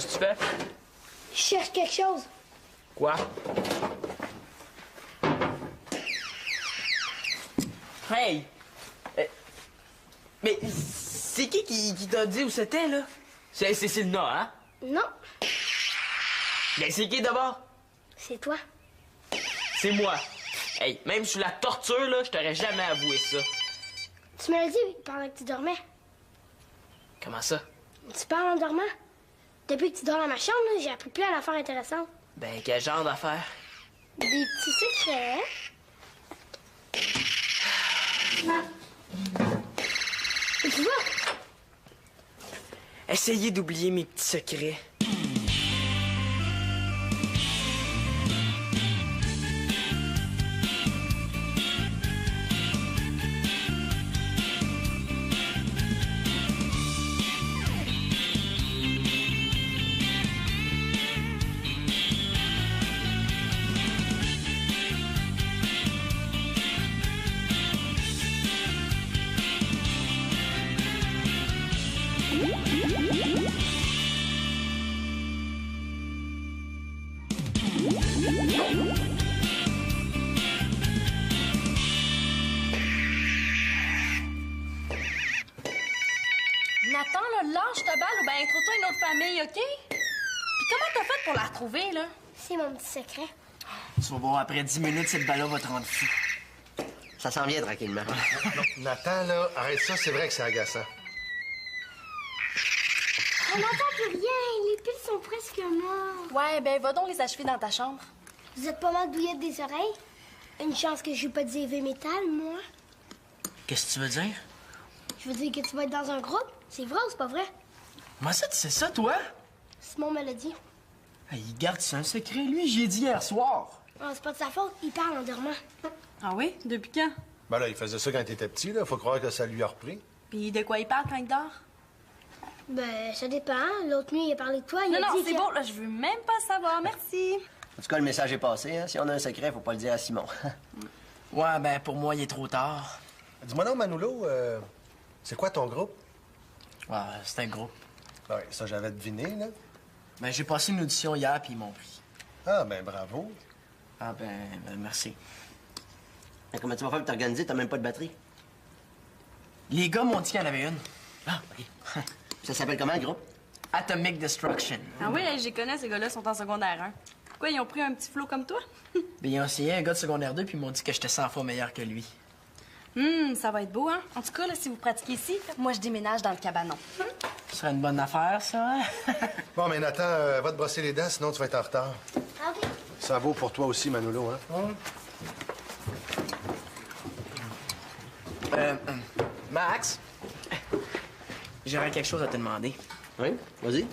Qu'est-ce que tu fais? Je cherche quelque chose. Quoi? Hey! Mais c'est qui t'a dit où c'était, là? C'est Cécile-Na, hein? Non, Mais c'est qui d'abord? c'est toi. C'est moi. Hey, même sous la torture, là, je t'aurais jamais avoué ça. Tu me l'as dit pendant que tu dormais. Comment ça? Tu parles en dormant. Depuis que tu dors dans ma chambre, là, j'ai appris plein d'affaires intéressantes. Ben, quel genre d'affaire? Des petits secrets. Et tu vois, Essayez d'oublier mes petits secrets. Nathan, là, lâche ta balle ou ben intro-toi une autre famille, OK? Puis comment t'as fait pour la retrouver, là? c'est mon petit secret. Tu vas voir, après 10 minutes, cette balle-là va te rendre fou. Ça s'en vient tranquillement. Nathan, là, arrête ça, c'est vrai que c'est agaçant. On n'entend plus rien. Les piles sont presque mortes. Ouais, ben va donc les achever dans ta chambre. Vous êtes pas mal douillettes des oreilles. Une chance que je joue pas de heavy metal, moi. Qu'est-ce que tu veux dire? Je veux dire que tu vas être dans un groupe. C'est vrai ou c'est pas vrai? Comment ça, tu sais ça, toi? Simon me l'a dit. Hey, garde, c'est un secret. Lui, j'y ai dit hier soir. Oh, c'est pas de sa faute. Il parle en dormant. Ah oui? Depuis quand? Ben là, il faisait ça quand il était petit, là. Faut croire que ça lui a repris. Puis de quoi il parle quand il dort? Ben, ça dépend. L'autre nuit, il a parlé de toi. Il Non, a non, dit c'est que... bon, là, je veux même pas savoir, merci. En tout cas, le message est passé. Hein? Si on a un secret, faut pas le dire à Simon. Ouais, ben, pour moi, il est trop tard. Dis-moi non, Manolo, c'est quoi ton groupe? Ouais, c'est un groupe. Ouais, ça, j'avais deviné, là. Ben, j'ai passé une audition hier, puis ils m'ont pris. Ah, ben bravo. Ah, ben merci. Mais comment tu vas faire pour t'organiser? T'as même pas de batterie. Les gars m'ont dit qu'il y en avait une. Ah, OK. Ça s'appelle comment, le groupe? Atomic Destruction. Ah oui, j'y connais, ces gars-là sont en secondaire 1. Pourquoi ils ont pris un petit flot comme toi? Ben, ils ont essayé un gars de secondaire 2, puis ils m'ont dit que j'étais 100 fois meilleur que lui. Ça va être beau, hein? En tout cas, là, si vous pratiquez ici, moi, je déménage dans le cabanon. Ce serait une bonne affaire, ça, hein? Bon, mais Nathan, va te brosser les dents, sinon tu vas être en retard. Ah oui? Ça vaut pour toi aussi, Manolo, hein? Max, j'aurais quelque chose à te demander. Oui? Vas-y.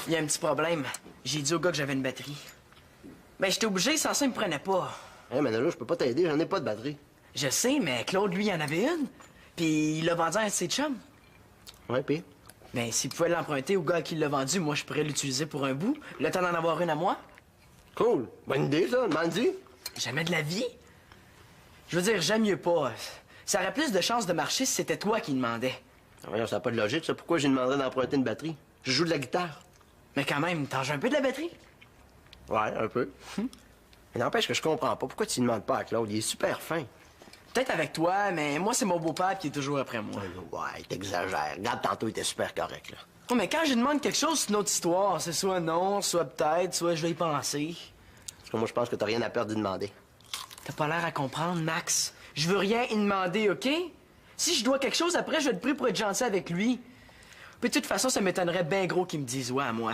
Il y a un petit problème. J'ai dit au gars que j'avais une batterie. Ben, j'étais obligé, sans ça, il me prenait pas. Hey, Manolo, je peux pas t'aider, j'en ai pas de batterie. Je sais, mais Claude, lui, il en avait une. Puis il l'a vendue à un de ses chums. Ouais, pis? Ben, s'il pouvait l'emprunter au gars à qui il l'a vendu, moi, je pourrais l'utiliser pour un bout. Le temps d'en avoir une à moi. Cool. Bonne idée, ça. Demande-y. Jamais de la vie. Je veux dire, j'aime mieux pas. Ça aurait plus de chances de marcher si c'était toi qui demandais. Ah, voyons, ça n'a pas de logique, ça. Pourquoi j'ai demandé d'emprunter une batterie? Je joue de la guitare. Mais quand même, t'en joues un peu de la batterie? Ouais, un peu. Mais n'empêche que je comprends pas. Pourquoi tu ne demandes pas à Claude? Il est super fin. Peut-être avec toi, mais moi, c'est mon beau-père qui est toujours après moi. Ouais, t'exagères. Regarde, tantôt, il était super correct, là. Oh, mais quand je demande quelque chose, c'est une autre histoire. C'est soit non, soit peut-être, soit je vais y penser. Parce que moi, je pense que t'as rien à perdre d'y demander. T'as pas l'air à comprendre, Max. Je veux rien y demander, OK? Si je dois quelque chose, après, je vais te prier pour être gentil avec lui. Puis de toute façon, ça m'étonnerait bien gros qu'il me dise ouais à moi.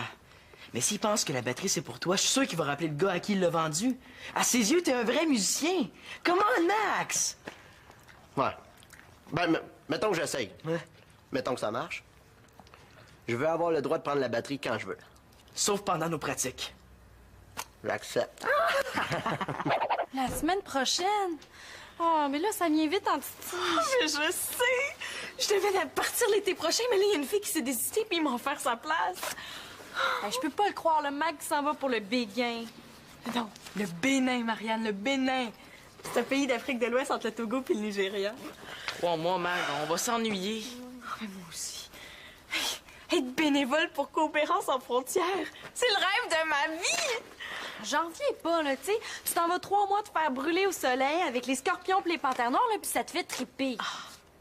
Mais s'il pense que la batterie, c'est pour toi, je suis sûr qu'il va rappeler le gars à qui il l'a vendu. À ses yeux, t'es un vrai musicien. Comment, Max? Ouais. Ben, mettons que j'essaye. Ouais. Mettons que ça marche. Je veux avoir le droit de prendre la batterie quand je veux. Sauf pendant nos pratiques. J'accepte. La semaine prochaine? Oh, mais là, ça vient vite en titi. Mais je sais! Je devais partir l'été prochain, mais là, il y a une fille qui s'est désistée puis ils m'ont offert sa place. Hey, je peux pas le croire, le Mac s'en va pour le Béguin. Non, le Bénin, Marianne, le Bénin. C'est un pays d'Afrique de l'Ouest entre le Togo et le Nigeria. Oh, moi, Mag, on va s'ennuyer. Ah, mais moi aussi. Hey, Être bénévole pour Coopérance sans frontières, c'est le rêve de ma vie! J'en reviens pas, là, tu sais. Tu t'en vas 3 mois te faire brûler au soleil avec les scorpions pis les panthères noires, là, puis ça te fait triper.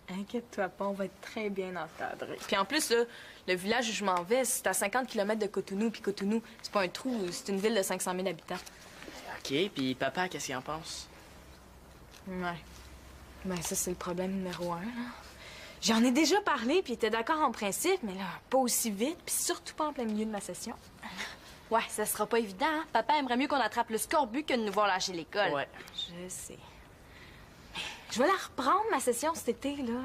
Inquiète-toi pas, on va être très bien encadrés. Puis en plus, là, le village où je m'en vais, c'est à 50 km de Cotonou, puis Cotonou, c'est pas un trou, c'est une ville de 500 000 habitants. OK, puis papa, qu'est-ce qu'il en pense? Ouais. Ben ça, c'est le problème numéro 1, là. J'en ai déjà parlé, puis il était d'accord en principe, mais là, pas aussi vite, puis surtout pas en plein milieu de ma session. Ouais, ça sera pas évident, hein? Papa aimerait mieux qu'on attrape le scorbut que de nous voir lâcher l'école. Ouais. Je sais. Je vais la reprendre, ma session, cet été, là.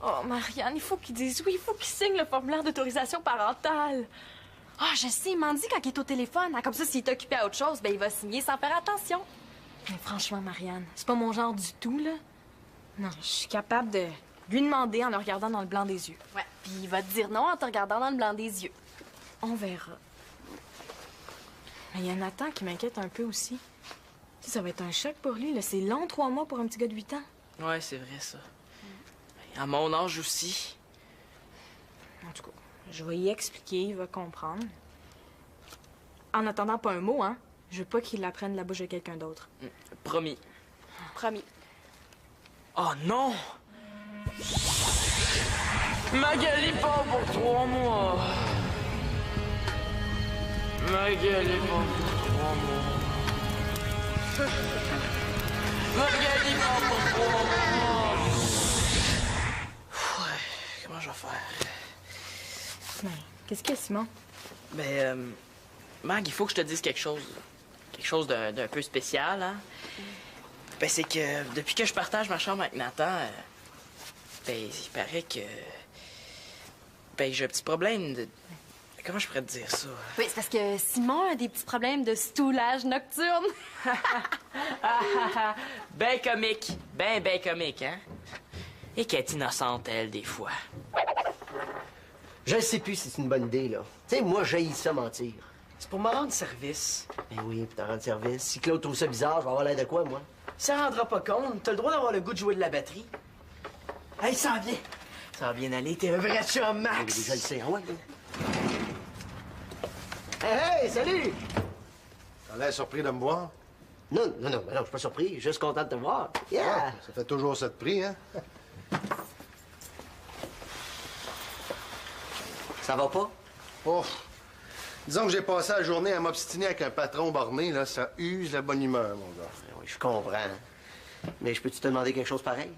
Oh, Marianne, il faut qu'il dise oui, il faut qu'il signe le formulaire d'autorisation parentale. Ah, je sais, il m'en dit quand il est au téléphone. Hein, comme ça, s'il est occupé à autre chose, ben il va signer sans faire attention. Mais franchement, Marianne, c'est pas mon genre du tout, là. Non, je suis capable de lui demander en le regardant dans le blanc des yeux. Ouais, puis il va te dire non en te regardant dans le blanc des yeux. On verra. Mais il y a Nathan qui m'inquiète un peu aussi. Tu sais, ça va être un choc pour lui, là. C'est long, 3 mois pour un petit gars de 8 ans. Ouais, c'est vrai, ça. À mon âge aussi. En tout cas, je vais y expliquer, il va comprendre. En attendant, pas un mot, hein. Je veux pas qu'il apprenne la bouche de quelqu'un d'autre. Promis. Promis. Oh non! Magali pas pour 3 mois. Magali pas pour 3 mois. Magali pas pour 3 mois. Ouais, comment je vais faire? Mais qu'est-ce qu'il y a, Simon? Ben, Mag, il faut que je te dise quelque chose. Quelque chose d'un peu spécial, hein? Ben, c'est que depuis que je partage ma chambre avec Nathan, ben, il paraît que... Ben, j'ai un petit problème de... Comment je pourrais te dire ça? Oui, c'est parce que Simon a des petits problèmes de stoulage nocturne. Ben comique. Ben comique, hein? Et qu'elle est innocente, elle, des fois. Je sais plus si c'est une bonne idée, là. Tu sais, moi, j'haïs ça mentir. C'est pour me rendre service. Ben oui, puis t'en rendre service. Si Claude trouve ça bizarre, je vais avoir l'air de quoi, moi? Ça rendra pas compte. T'as le droit d'avoir le goût de jouer de la batterie. Hey, ça va bien. Ça va bien aller. T'es un vrai chum, Max. Je le sais, ah ouais, là. Hey, salut! T'as l'air surpris de me voir? Non, je suis pas surpris. Je suis juste content de te voir. Yeah! Ça fait toujours ça de prix, hein? Ça va pas? Oh. Disons que j'ai passé la journée à m'obstiner avec un patron borné, là. Ça use la bonne humeur, mon gars. Oui, je comprends. Mais je peux-tu te demander quelque chose pareil?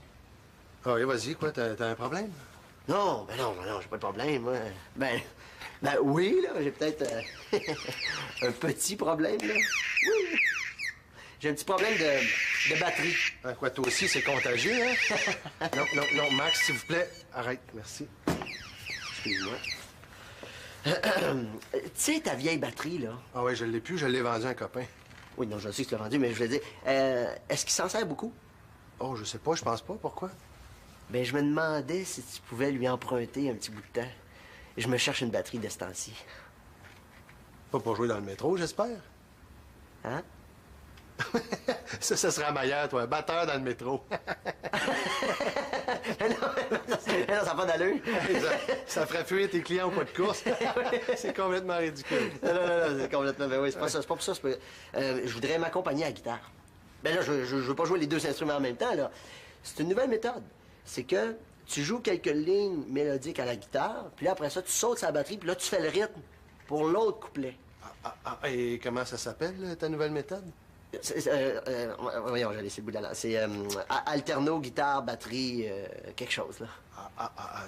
Ah oui, vas-y, quoi, t'as un problème? Non, j'ai pas de problème, moi. Ben oui, là, j'ai peut-être un petit problème, là. Oui. J'ai un petit problème de batterie. Hein, quoi, toi aussi, c'est contagieux, hein? Non, Max, s'il vous plaît, arrête, merci. Excuse-moi. Tu sais, ta vieille batterie, là. Ah oui, je l'ai plus, je l'ai vendu à un copain. Oui, non, je sais que tu l'as vendue, mais je voulais dire, est-ce qu'il s'en sert beaucoup? Oh, je sais pas, je pense pas. Pourquoi? Ben, je me demandais si tu pouvais lui emprunter un petit bout de temps. Je me cherche une batterie de ce temps-ci. Pas pour jouer dans le métro, j'espère? Hein? Ça sera meilleur, toi, un batteur dans le métro. non, ça n'a pas d'allure. ça ferait fuir tes clients au pas de course. C'est complètement ridicule. Non, c'est complètement... Ben oui, c'est pas ça, c'est pas pour ça. Je voudrais m'accompagner à la guitare. Ben là, je veux pas jouer les deux instruments en même temps, là. C'est une nouvelle méthode. C'est que tu joues quelques lignes mélodiques à la guitare, puis là, après ça, tu sautes sur la batterie, puis là, tu fais le rythme pour l'autre couplet. Et comment ça s'appelle, ta nouvelle méthode? Voyons, j'ai laissé le bout de la langue. C'est alterno, guitare, batterie, quelque chose, là.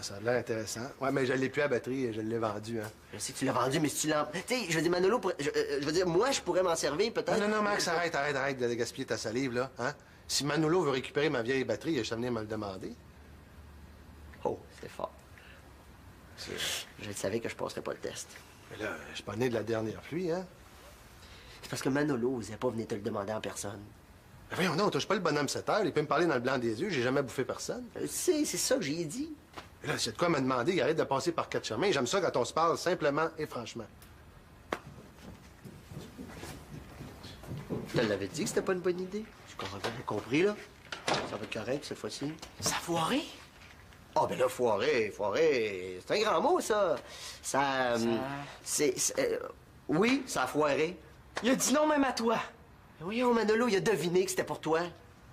Ça a l'air intéressant. Ouais, mais je l'ai plus à batterie, je l'ai vendu, hein. Je sais que tu l'as vendu, mais si tu l'as... Tu sais, je veux dire, Manolo, je veux dire, moi, je pourrais m'en servir, peut-être. Non, Max, arrête de gaspiller ta salive, là, hein? Si Manolo veut récupérer ma vieille batterie, je vais venir me le demander. Oh, c'est fort. Je savais que je passerais pas le test. Mais là, je suis pas né de la dernière pluie, hein? C'est parce que Manolo n'osait pas venir te le demander en personne. Mais voyons, non, on touche pas le bonhomme 7 heures. Il peut me parler dans le blanc des yeux. J'ai jamais bouffé personne. C'est ça que j'ai dit. Mais là, c'est de quoi me demander. Il arrête de passer par 4 chemins. J'aime ça quand on se parle simplement et franchement. Je te l'avais dit que c'était pas une bonne idée. J'ai compris, là. Ça va être correct, cette fois-ci. Savoiré? Ah, ben là, foirer, c'est un grand mot, ça. Oui, ça a foiré. Il a dit non même à toi. Oui, oh, Manolo, il a deviné que c'était pour toi.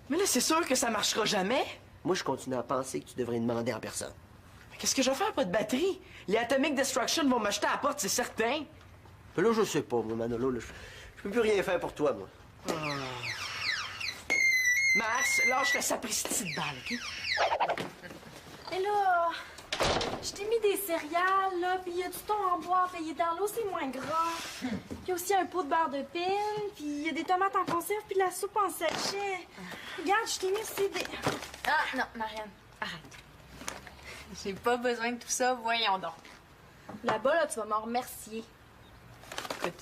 Mais là, c'est sûr que ça marchera jamais. Moi, je continue à penser que tu devrais demander en personne. Mais qu'est-ce que je vais faire, pas de batterie? Les Atomic Destruction vont m'acheter à la porte, c'est certain. Mais là, je sais pas, moi, Manolo, là, je peux plus rien faire pour toi, moi. Max, lâche la sapristi de balle, OK? Et là, je t'ai mis des céréales, là, puis il y a du thon en boîte, là, il est dans l'eau, c'est moins gras. Il y a aussi un pot de beurre de pine, puis il y a des tomates en conserve, puis de la soupe en sachet. Regarde, je t'ai mis aussi des... Ah, non, Marianne, arrête. J'ai pas besoin de tout ça, voyons donc. Là-bas, là, tu vas m'en remercier. Écoute,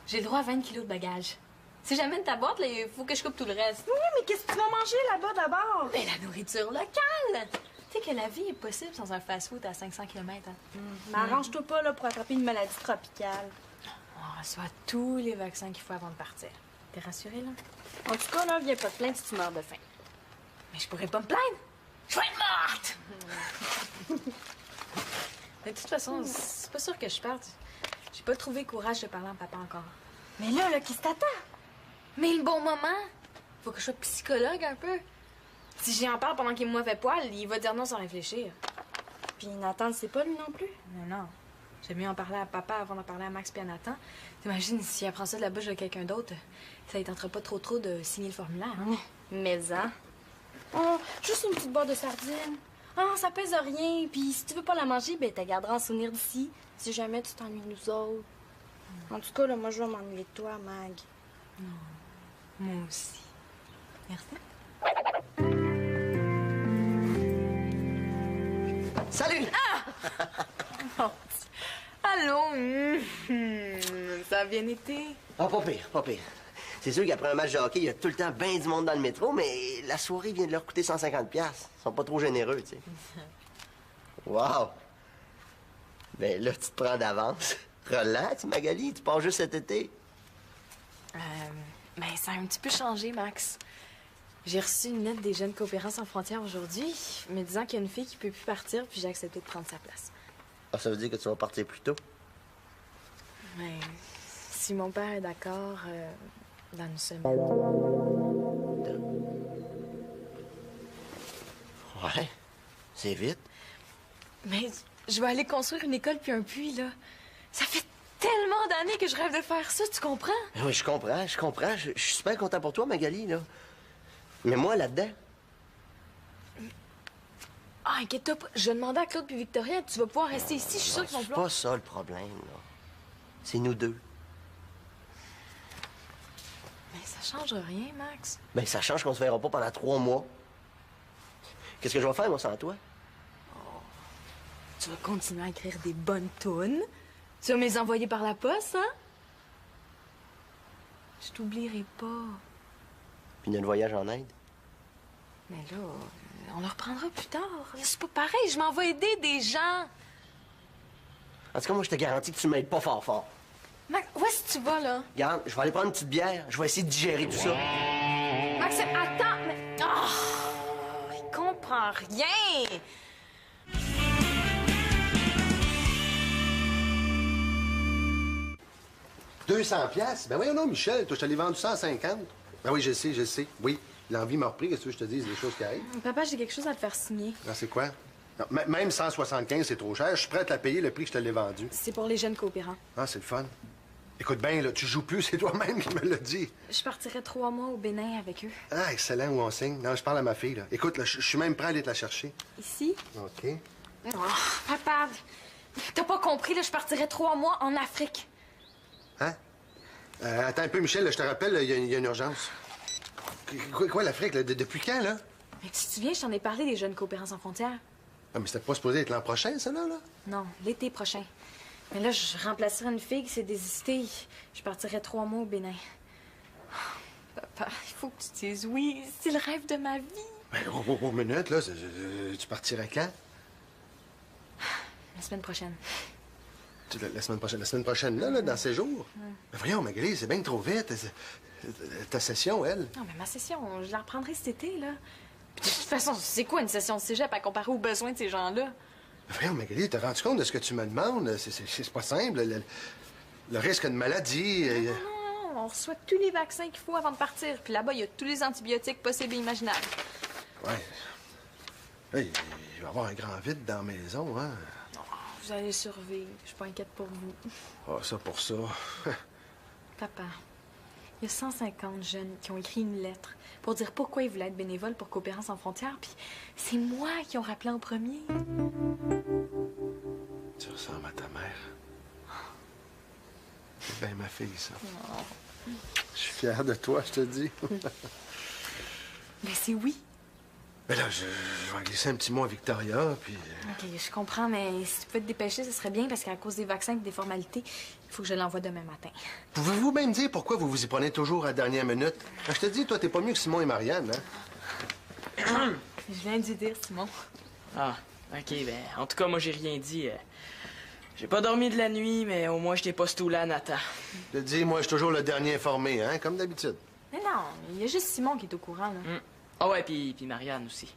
j'ai le droit à 20 kilos de bagages. Si j'amène ta boîte, là, il faut que je coupe tout le reste. Oui, mais qu'est-ce que tu vas manger là-bas d'abord? Mais la nourriture locale! Tu sais que la vie est possible sans un fast-food à 500 km. Hein? Mais arrange-toi pas, là, pour attraper une maladie tropicale. On reçoit tous les vaccins qu'il faut avant de partir. T'es rassurée, là? En tout cas, là, viens pas te plaindre si tu meurs de faim. Mais je pourrais pas me plaindre! Je vais être morte! Mais de toute façon, c'est pas sûr que je parte. J'ai pas trouvé courage de parler à papa encore. Mais là, qu'est-ce que t'attends? Mais le bon moment! Faut que je sois psychologue un peu. Si j'y en parle pendant qu'il me mauvais poil, il va dire non sans réfléchir. Puis Nathan ne sait pas, lui non plus. Non. J'aime mieux en parler à papa avant d'en parler à Max et à Nathan. T'imagines, s'il apprend ça de la bouche de quelqu'un d'autre, ça ne tentera pas trop de signer le formulaire. Hein? Mais hein? Oh, juste une petite boîte de sardines. Ah, ça pèse rien. Puis si tu veux pas la manger, ben t'as garderas en souvenir d'ici. Si jamais tu t'ennuies de nous autres. En tout cas, là, moi, je vais m'ennuyer de toi, Mag. Moi aussi. Merci. Salut! Allô? Ça a bien été? Ah, pas pire, pas pire. C'est sûr qu'après un match de hockey, il y a tout le temps bien du monde dans le métro, mais la soirée vient de leur coûter 150$. Ils sont pas trop généreux, tu sais. Wow! Ben là, tu te prends d'avance. Relax, Magali, tu pars juste cet été. Ben, ça a un petit peu changé, Max. J'ai reçu une lettre des Jeunes Coopérants sans frontières aujourd'hui, me disant qu'il y a une fille qui peut plus partir, puis j'ai accepté de prendre sa place. Ah, ça veut dire que tu vas partir plus tôt? Ben, si mon père est d'accord, dans une semaine. Ouais, c'est vite. Mais je vais aller construire une école puis un puits, là. Ça fait tellement d'années que je rêve de faire ça, tu comprends? Oui, je comprends. Je suis super content pour toi, Magali, là. Mais moi, là-dedans, Ah, inquiète-toi pas. Je vais demander à Claude puis Victoria, tu vas pouvoir rester ici, je suis sûre qu'ils vont c'est vouloir. pas ça le problème, là. C'est nous deux. Mais ça change rien, Max. Ben, ça change qu'on se verra pas pendant 3 mois. Qu'est-ce que je vais faire, moi, sans toi? Tu vas continuer à écrire des bonnes tunes. Tu vas me les envoyer par la poste, hein? Je t'oublierai pas. Puis notre voyage en Inde? Mais là, on le reprendra plus tard. C'est pas pareil, je m'en vais aider des gens. En tout cas, moi, je te garantis que tu m'aides pas fort. Max, où est-ce que tu vas, là? Regarde, je vais aller prendre une petite bière. Je vais essayer de digérer tout ça. Max, attends, mais... Oh! Il comprend rien! 200$? Ben oui, non, Michel, toi, je te l'ai vendu 150. Ben oui, je sais. Oui, l'envie m'a repris. Qu'est-ce que je te dise, des choses qui arrivent? Papa, j'ai quelque chose à te faire signer. Non, c'est quoi? Non, même 175, c'est trop cher. Je suis prêt à te la payer le prix que je te l'ai vendu. C'est pour les jeunes coopérants. Ah, c'est le fun. Écoute bien, là, tu joues plus, c'est toi-même qui me l'as dit. Je partirai 3 mois au Bénin avec eux. Ah, excellent, où on signe. Non, je parle à ma fille, là. Écoute, là, je suis même prêt à aller te la chercher. Ici? OK. Oh, papa, t'as pas compris, là, je partirai 3 mois en Afrique. Hein? Attends un peu, Michel, là, je te rappelle, il y a une urgence. Quoi, l'Afrique, là? Depuis quand, là? Mais tu te souviens, je t'en ai parlé des jeunes coopérants sans frontières? Ah, mais c'était pas supposé être l'an prochain, ça, là? Non, l'été prochain. Mais là, je remplacerai une fille qui s'est désistée. Je partirai 3 mois au Bénin. Oh, papa, il faut que tu dises oui. C'est le rêve de ma vie. Ben, oh, minute, là. Tu partirais quand? La semaine prochaine. La semaine prochaine, là, dans ces jours? Mais voyons, Magali, c'est bien trop vite. Ta session, elle. Non, mais ma session, je la reprendrai cet été, là. Puis de toute façon, c'est quoi une session de cégep à comparer aux besoins de ces gens-là? Voyons, Magali, t'as rendu compte de ce que tu me demandes? C'est pas simple. Le risque de maladie... Non, on reçoit tous les vaccins qu'il faut avant de partir. Puis là-bas, il y a tous les antibiotiques possibles et imaginables. Ouais. Hey, il va y avoir un grand vide dans la maison, hein? Vous allez survivre. Je suis pas inquiète pour vous. Ah, ça pour ça. Papa, il y a 150 jeunes qui ont écrit une lettre pour dire pourquoi ils voulaient être bénévoles pour Coopérance sans frontières. Puis c'est moi qui ont rappelé en premier. Tu ressembles à ta mère. C'est bien ma fille, ça. Je suis fier de toi, je te dis. Ben c'est oui. Mais là, je vais glisser un petit mot à Victoria, puis... OK, je comprends, mais si tu pouvais te dépêcher, ce serait bien parce qu'à cause des vaccins et des formalités, il faut que je l'envoie demain matin. Pouvez-vous bien me dire pourquoi vous vous y prenez toujours à la dernière minute? Je te dis, toi, t'es pas mieux que Simon et Marianne, hein? Je viens d'y dire, Simon. Ah, OK, ben, en tout cas, moi, j'ai rien dit. J'ai pas dormi de la nuit, mais au moins, je t'ai pas stoulé à Nathan. Je te dis, moi, je suis toujours le dernier informé, hein, comme d'habitude. Mais non, il y a juste Simon qui est au courant, là. Ah ouais, puis Marianne aussi.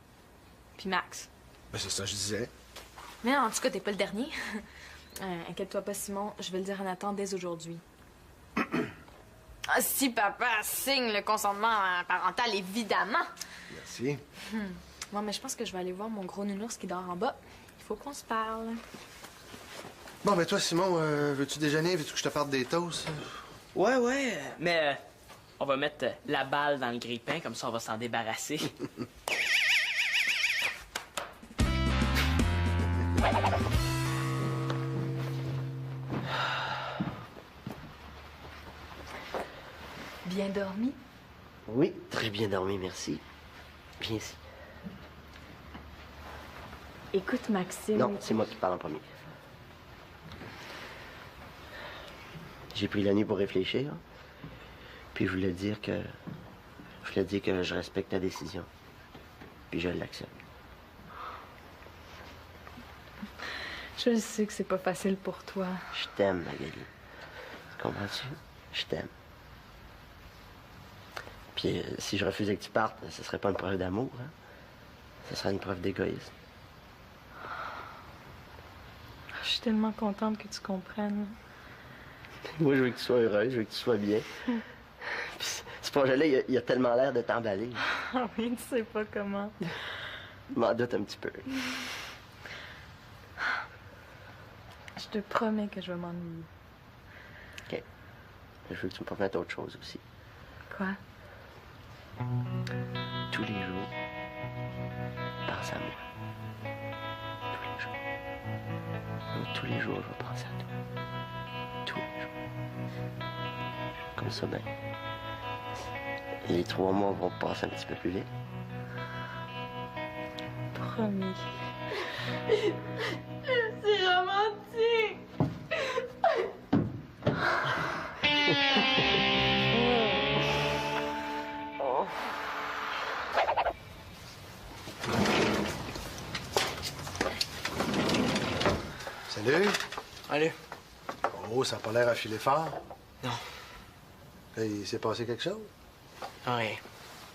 Puis Max. Ben, c'est ça que je disais. Mais en tout cas, t'es pas le dernier. Inquiète-toi pas, Simon. Je vais le dire à Nathan dès aujourd'hui. Ah, si papa signe le consentement parental, évidemment. Merci. Moi, mais je pense que je vais aller voir mon gros nounours qui dort en bas. Il faut qu'on se parle. Bon, ben toi, Simon, veux-tu déjeuner? Veux-tu que je te parle des toasts? Ouais, mais on va mettre la balle dans le grille-pain, comme ça on va s'en débarrasser. Bien dormi? Oui, très bien dormi, merci. Viens ici. Écoute, Maxime... Non, c'est moi qui parle en premier. J'ai pris la nuit pour réfléchir. Puis je voulais dire que je respecte ta décision. Puis je l'accepte. Je sais que c'est pas facile pour toi. Je t'aime, Magali. Comprends-tu? Je t'aime. Puis si je refusais que tu partes, ce serait pas une preuve d'amour, hein? Ce serait une preuve d'égoïsme. Je suis tellement contente que tu comprennes. Moi, je veux que tu sois heureuse, je veux que tu sois bien. Puis ce projet-là, il a tellement l'air de t'emballer. Ah oui, tu sais pas comment. Je m'en doute un petit peu. Je te promets que je vais m'ennuyer. OK. Je veux que tu me promettes autre chose aussi. Quoi? Tous les jours, pense à moi. Tous les jours. Oui, tous les jours, je vais penser à toi. Tous les jours. Comme ça, ben, les 3 mois vont passer un petit peu plus vite. Promis. C'est romantique! Salut. Allez. Oh, ça a pas l'air à filer fort. Non. Hey, il s'est passé quelque chose? Rien.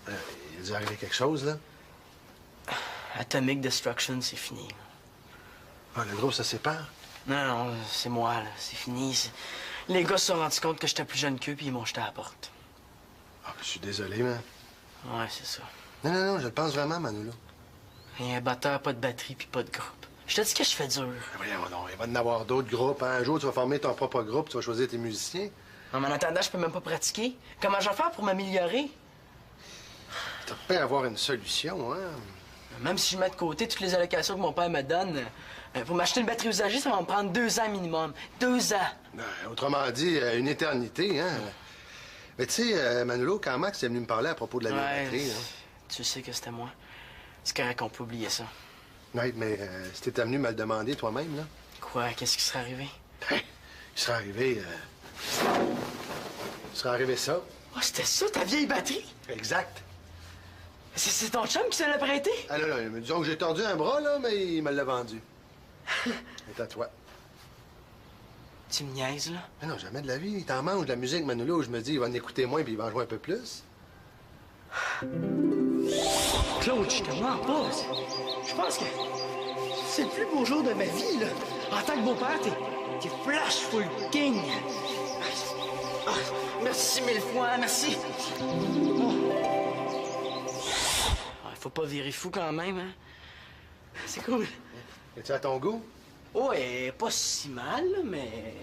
Il a dû arriver quelque chose, là. Atomic Destruction, c'est fini. Ah, le groupe se sépare? Non, c'est moi, là. C'est fini. Les gars se sont rendus compte que j'étais plus jeune qu'eux, puis ils m'ont jeté à la porte. Ah, je suis désolé, man. Ouais, c'est ça. Non, je le pense vraiment, Manolo. Il y a un batteur, pas de batterie, puis pas de groupe. Je te dis que je fais dur. Voyons donc, il va y en avoir d'autres groupes. Hein? Un jour, tu vas former ton propre groupe, tu vas choisir tes musiciens. Non, mais en attendant, je peux même pas pratiquer. Comment je vais faire pour m'améliorer? Tu peux avoir une solution, hein? Même si je mets de côté toutes les allocations que mon père me donne, pour m'acheter une batterie usagée, ça va me prendre 2 ans minimum. 2 ans! Autrement dit, une éternité, hein? Mais tu sais, Manolo, quand Max est venu me parler à propos de la batterie, hein? Tu sais que c'était moi. C'est correct qu'on peut oublier ça. Oui, mais si t'étais venu me le demander toi-même, là... Quoi? Qu'est-ce qui serait arrivé? Il serait arrivé... Il serait arrivé ça. Oh, c'était ça, ta vieille batterie? Exact. C'est ton chum qui se l'a prêté? Ah là, mais disons que j'ai tordu un bras, là, mais il me l'a vendu. C'est à toi. Tu me niaises, là? Mais non, jamais de la vie. Il t'en mange de la musique, Manolo. Je me dis, il va en écouter moins puis il va en jouer un peu plus. Claude, je te mens pas. Je pense que c'est le plus beau jour de ma vie, là. En tant que beau-père, t'es flash full king. Ah, merci mille fois, merci. Ah, faut pas virer fou quand même, hein. C'est cool. Es-tu à ton goût? Oh, elle est pas si mal, là, mais...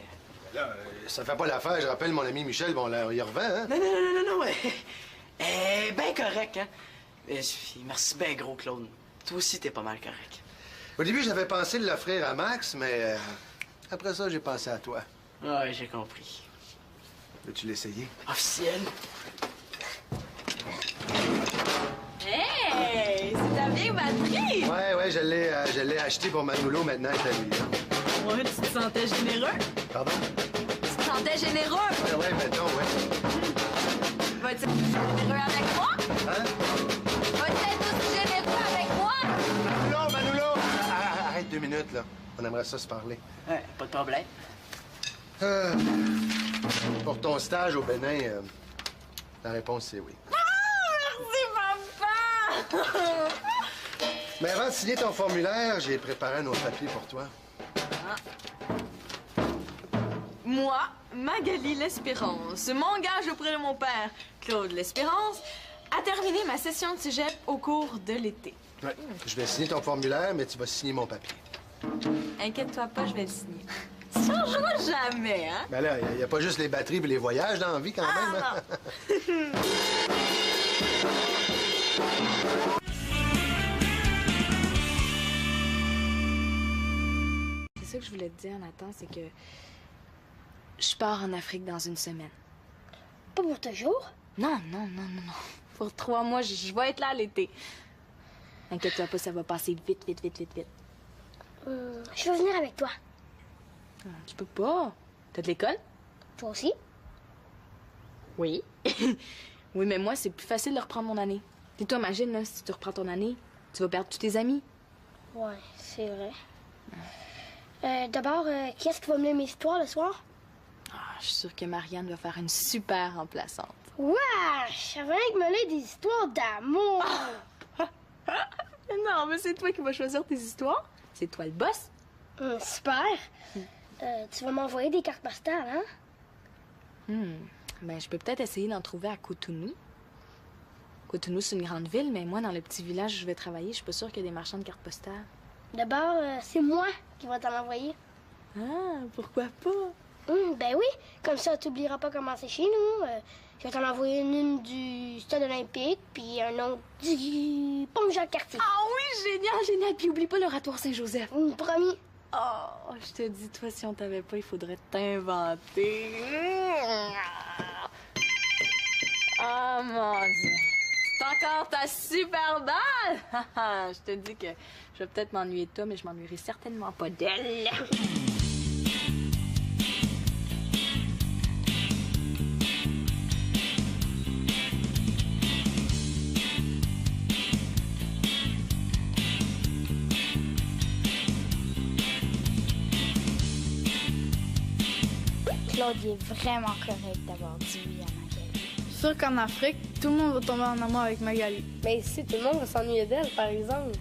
Là, ça fait pas l'affaire. Je rappelle mon ami Michel, bon, là, il revend, hein? Non, elle est bien correcte, hein. Merci bien gros, Claude. Toi aussi, t'es pas mal correct. Au début, j'avais pensé de l'offrir à Max, mais après ça, j'ai pensé à toi. Ouais, j'ai compris. Veux-tu l'essayer? Officiel. Hey! C'est ta vieille batterie! Ouais, je l'ai acheté pour Manolo maintenant, elle est à lui, là. Ouais, tu te sentais généreux? Pardon? Tu te sentais généreux? Ouais, mettons, ouais. Vas-tu être généreux avec moi? Hein? Vas-tu être aussi généreux avec moi? Manolo! Arrête 2 minutes, là. On aimerait ça se parler. Ouais, pas de problème. Pour ton stage au Bénin, la réponse, c'est oui. Merci, papa! Mais avant de signer ton formulaire, j'ai préparé nos papiers pour toi. Moi, Magali L'Espérance, m'engage auprès de mon père, Claude L'Espérance, à terminer ma session de cégep au cours de l'été. Ouais. Je vais signer ton formulaire, mais tu vas signer mon papier. Inquiète-toi pas, je vais le signer. Ça changera jamais, hein? Ben là, il n'y a pas juste les batteries et les voyages dans la vie, quand même. Hein? C'est ça que je voulais te dire, Nathan, c'est que je pars en Afrique dans une semaine. Pas pour toujours. Non. Pour 3 mois, je vais être là l'été. Inquiète-toi pas, ça va passer vite. Je vais venir avec toi. Tu peux pas. T'as de l'école? Toi aussi? Oui. Oui, mais moi, c'est plus facile de reprendre mon année. Et toi, imagine, là, si tu reprends ton année, tu vas perdre tous tes amis. Ouais, c'est vrai. D'abord, qui est-ce qui va me lire mes histoires le soir? Ah, je suis sûre que Marianne va faire une super remplaçante. Ouais, je savais que me lire des histoires d'amour. Non, mais c'est toi qui vas choisir tes histoires. C'est toi le boss. Super. Tu vas m'envoyer des cartes postales, hein? Ben, je peux peut-être essayer d'en trouver à Cotonou. Cotonou, c'est une grande ville, mais moi, dans le petit village où je vais travailler, je suis pas sûre qu'il y a des marchands de cartes postales. D'abord, c'est moi qui vais t'en envoyer. Ah, pourquoi pas? Ben oui, comme ça, tu n'oublieras pas comment c'est chez nous. Je vais t'en envoyer une du stade olympique, puis un autre du pont Jacques-Cartier. Ah oui, génial. Puis oublie pas l'oratoire Saint-Joseph. Promis. Oh, je te dis, toi, si on t'avait pas, il faudrait t'inventer. Oh mon Dieu. C'est encore ta super balle! Je te dis que je vais peut-être m'ennuyer de toi, mais je m'ennuierai certainement pas d'elle. Claude, il est vraiment correct d'avoir dit oui à Magali. Je suis sûr qu'en Afrique, tout le monde va tomber en amour avec Magali. Mais ici, tout le monde va s'ennuyer d'elle, par exemple.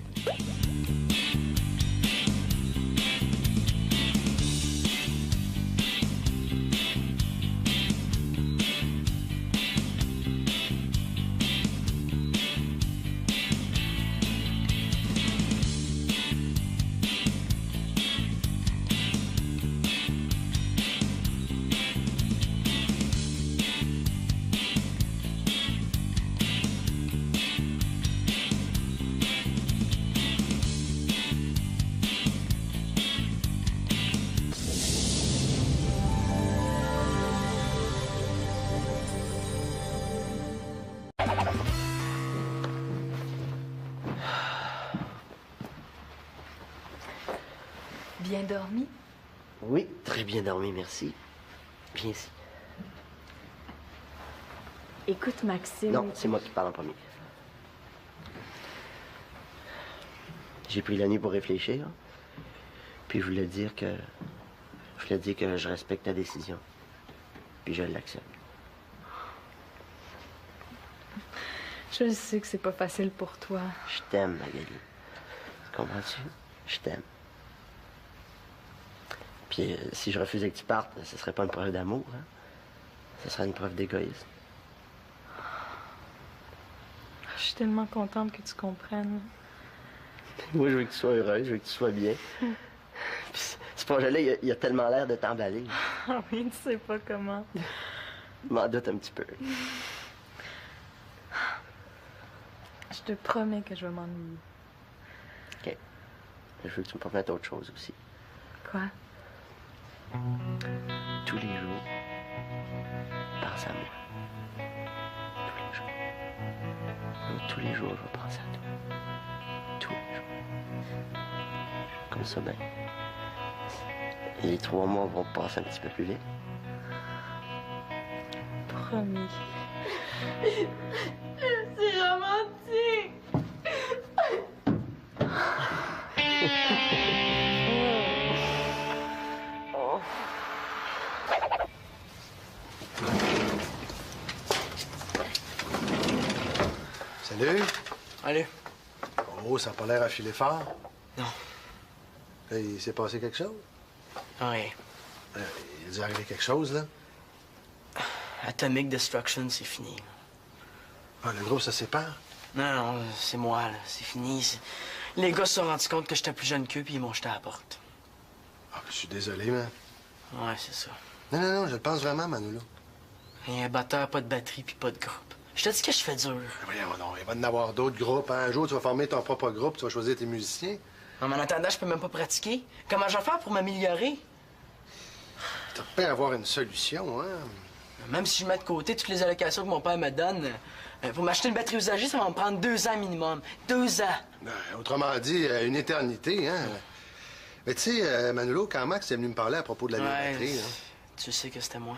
Bien dormi? Oui, très bien dormi, merci. Viens ici. Écoute, Maxime... Non, c'est moi qui parle en premier. J'ai pris la nuit pour réfléchir. Puis je voulais dire que je respecte ta décision. Puis je l'accepte. Je sais que c'est pas facile pour toi. Je t'aime, Magali. Comprends-tu? Je t'aime. Puis si je refusais que tu partes, ce serait pas une preuve d'amour, hein? Ce serait une preuve d'égoïsme. Je suis tellement contente que tu comprennes. Moi, je veux que tu sois heureuse, je veux que tu sois bien. Puis ce projet-là, il a tellement l'air de t'emballer. Ah oui, tu sais pas comment. Je m'en doute un petit peu. Je te promets que je vais m'ennuyer. OK. Je veux que tu me promettes autre chose aussi. Quoi? Tous les jours, pense à moi. Tous les jours. Tous les jours, je vais penser à toi. Tous les jours. Comme ça, ben, les 3 mois vont passer un petit peu plus vite. Promis. C'est romantique! Salut. Allez. Oh, ça a pas l'air à filer fort. Non. Là, il s'est passé quelque chose? Ouais. Il a dû arriver quelque chose, là? Atomic Destruction, c'est fini. Ah, le groupe se sépare? Non, non, c'est moi, là. C'est fini. Les gars se sont rendus compte que j'étais plus jeune qu'eux, puis ils m'ont jeté à la porte. Ah, je suis désolé, man. Ouais, c'est ça. Non, non, non, je le pense vraiment, Manolo. Et un batteur, pas de batterie, puis pas de groupe. Je te dis que je fais dur. Voyons, non, il va y en avoir d'autres groupes. Hein. Un jour, tu vas former ton propre groupe, tu vas choisir tes musiciens. Non, mais en attendant, je peux même pas pratiquer. Comment je vais faire pour m'améliorer? T'as pas avoir une solution, hein? Même si je mets de côté toutes les allocations que mon père me donne, pour m'acheter une batterie usagée, ça va me prendre 2 ans minimum. 2 ans! Autrement dit, une éternité, hein? Mais tu sais, Manolo, quand Max est venu me parler à propos de la batterie, hein? Tu sais que c'était moi.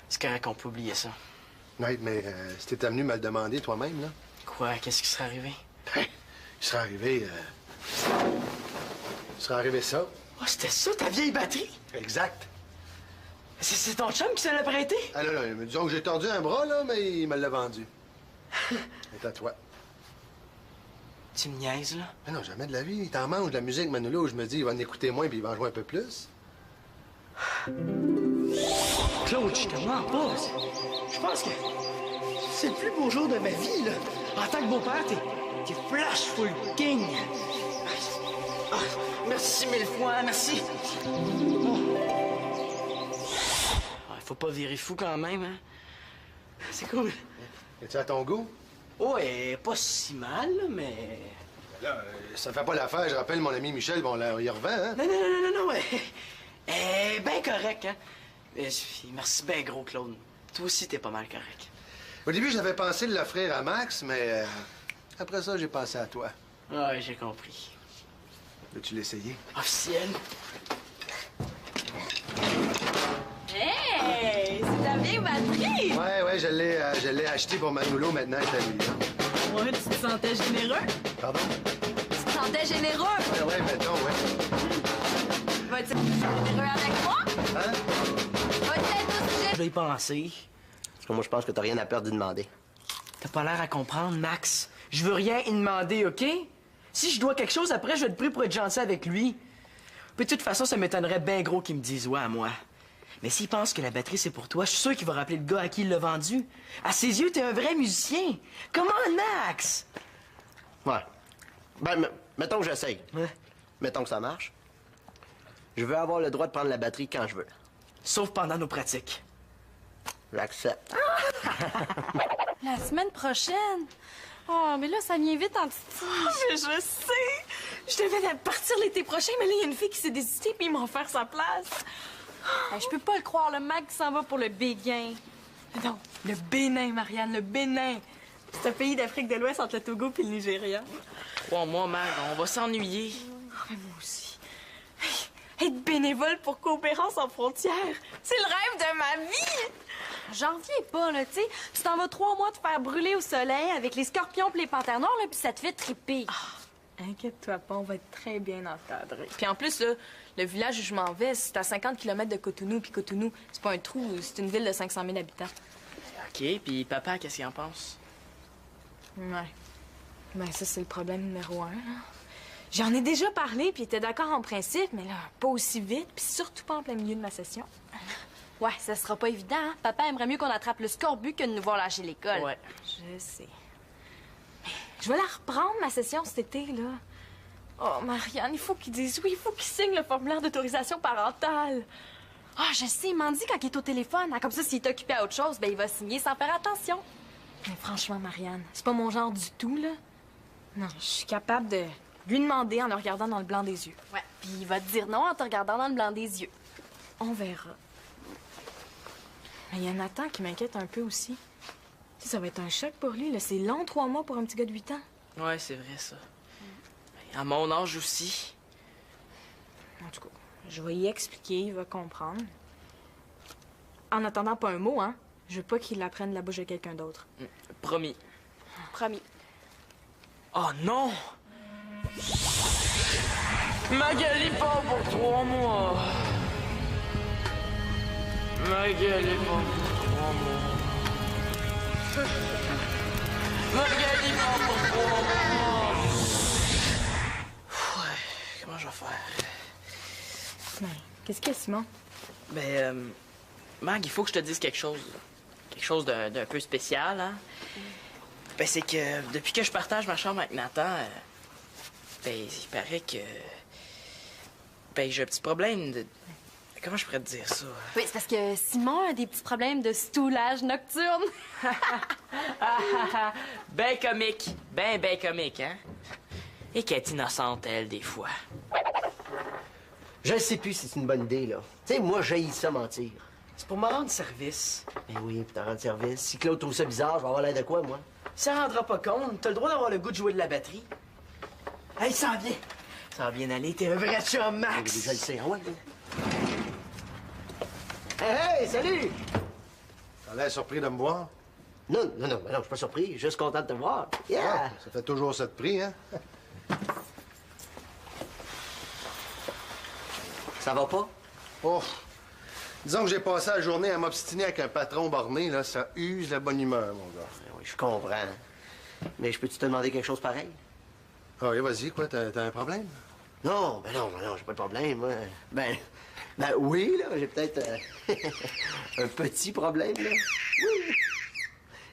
C'est correct qu'on peut oublier ça. Oui, mais si t'étais venu me le demander toi-même, là... Quoi? Qu'est-ce qui serait arrivé? Il serait arrivé... Il serait arrivé ça. Oh, c'était ça, ta vieille batterie? Exact. C'est ton chum qui se l'a prêté? Ah là, là, disons que j'ai tordu un bras, là, mais il me l'a vendu. C'est à toi. Tu me niaises, là? Mais non, jamais de la vie. Il t'en mange de la musique, Manolo. Je me dis, il va en écouter moins puis il va en jouer un peu plus. Claude, je te mens pas. Je pense que c'est le plus beau jour de ma vie, là. En tant que beau-père, t'es flash full king. Ah, merci 1000 fois, merci. Faut pas virer fou quand même, hein. C'est cool. Es-tu à ton goût? Oh, elle est pas si mal, mais... Là, ça fait pas l'affaire. Je rappelle mon ami Michel, bon, là, il revend, hein? Non, non, non, non, non, elle est bien correcte, hein. Merci bien gros, Claude. Toi aussi, t'es pas mal correct. Au début, j'avais pensé de l'offrir à Max, mais après ça, j'ai pensé à toi. Ouais, j'ai compris. Veux-tu l'essayer? Officiel. Hey! C'est ta vieille batterie! Ouais, je l'ai acheté pour Manolo maintenant, c'est à lui, là. Ouais, tu te sentais généreux? Pardon? Tu te sentais généreux? Ouais, mettons, ouais. Vas-tu être généreux avec moi? Hein? Vas-tu être aussi Je vais y penser. Parce que moi, je pense que t'as rien à perdre d'y demander. T'as pas l'air à comprendre, Max. Je veux rien y demander, OK? Si je dois quelque chose, après, je vais te prier pour être gentil avec lui. Puis de toute façon, ça m'étonnerait bien gros qu'il me dise ouais à moi. Mais s'il pense que la batterie, c'est pour toi, je suis sûr qu'il va rappeler le gars à qui il l'a vendu. À ses yeux, t'es un vrai musicien. Comment, Max? Ouais. Ben, mettons que j'essaye. Ouais. Mettons que ça marche. Je veux avoir le droit de prendre la batterie quand je veux. Sauf pendant nos pratiques. J'accepte. La semaine prochaine? Oh, mais là, ça vient vite en titi. Oh, mais je sais! Je devais partir l'été prochain, mais là, il y a une fille qui s'est désistée puis ils m'ont offert sa place. Hey, je peux pas le croire, le Mac s'en va pour le Béguin. Non, le Bénin, Marianne, le Bénin. C'est un pays d'Afrique de l'Ouest entre le Togo et le Nigeria. 3 mois, Mag, on va s'ennuyer. Mais moi aussi. Hey, être bénévole pour Coopérance sans frontières, c'est le rêve de ma vie! J'en reviens pas, là, tu sais. Tu t'en vas 3 mois te faire brûler au soleil avec les scorpions pis les panthères noires, là, puis ça te fait triper. Inquiète-toi pas, on va être très bien encadrés. Puis en plus, là, le village où je m'en vais, c'est à 50 km de Cotonou. Puis Cotonou, c'est pas un trou, c'est une ville de 500 000 habitants. OK, puis papa, qu'est-ce qu'il en pense? Ouais. Ben ça, c'est le problème numéro 1, là. J'en ai déjà parlé, puis il était d'accord en principe, mais là, pas aussi vite, puis surtout pas en plein milieu de ma session. Ouais, ça sera pas évident, hein? Papa aimerait mieux qu'on attrape le scorbut que de nous voir lâcher l'école. Ouais. Je sais. Je vais la reprendre, ma session, cet été, là. Oh, Marianne, il faut qu'il dise oui, il faut qu'il signe le formulaire d'autorisation parentale. Ah, je sais, il m'en dit quand il est au téléphone. Hein, comme ça, s'il est occupé à autre chose, ben il va signer sans faire attention. Mais franchement, Marianne, c'est pas mon genre du tout, là. Non, je suis capable de lui demander en le regardant dans le blanc des yeux. Ouais, puis il va te dire non en te regardant dans le blanc des yeux. On verra. Mais il y a Nathan qui m'inquiète un peu aussi. Tu sais, ça va être un choc pour lui, là. C'est long, 3 mois pour un petit gars de 8 ans. Ouais, c'est vrai, ça. À mon âge aussi. En tout cas, je vais y expliquer, il va comprendre. En attendant, pas un mot, hein. Je veux pas qu'il apprenne la bouche de quelqu'un d'autre. Promis. Promis. Oh non! Magali part pour 3 mois. Magali part pour 3 mois. Magali part pour 3 mois. Ouais, comment je vais faire? Ben, qu'est-ce qu'il y a, Simon? Ben, Mag, il faut que je te dise quelque chose. Quelque chose d'un peu spécial, hein? Ben, c'est que depuis que je partage ma chambre avec Nathan, ben, il paraît que... Ben, j'ai un petit problème de... Comment je pourrais te dire ça? Oui, c'est parce que Simon a des petits problèmes de stoulage nocturne. Ben comique. Ben comique, hein? Et qu'elle est innocente, elle, des fois. Je ne sais plus si c'est une bonne idée, là. Tu sais, moi, j'haïs ça mentir. C'est pour me rendre service. Ben oui, pour te rendre service. Si Claude trouve ça bizarre, je vais avoir l'air de quoi, moi? Ça rendra pas compte. T'as le droit d'avoir le goût de jouer de la batterie. Hey, ça en vient. Ça va bien aller. T'es un vrai chum, Max. Je le sais, ouais. Hey, salut! T'as l'air surpris de me voir? Non, je suis pas surpris. Juste content de te voir. Yeah! Ça fait toujours ça de prix, hein? Ça va pas? Oh! Disons que j'ai passé la journée à m'obstiner avec un patron borné, là. Ça use la bonne humeur, mon gars. Oui, je comprends. Mais je peux-tu te demander quelque chose pareil? Ah oui, vas-y, quoi, t'as un problème? Non, j'ai pas de problème, moi. Ben oui, là, j'ai peut-être un petit problème, là. Oui.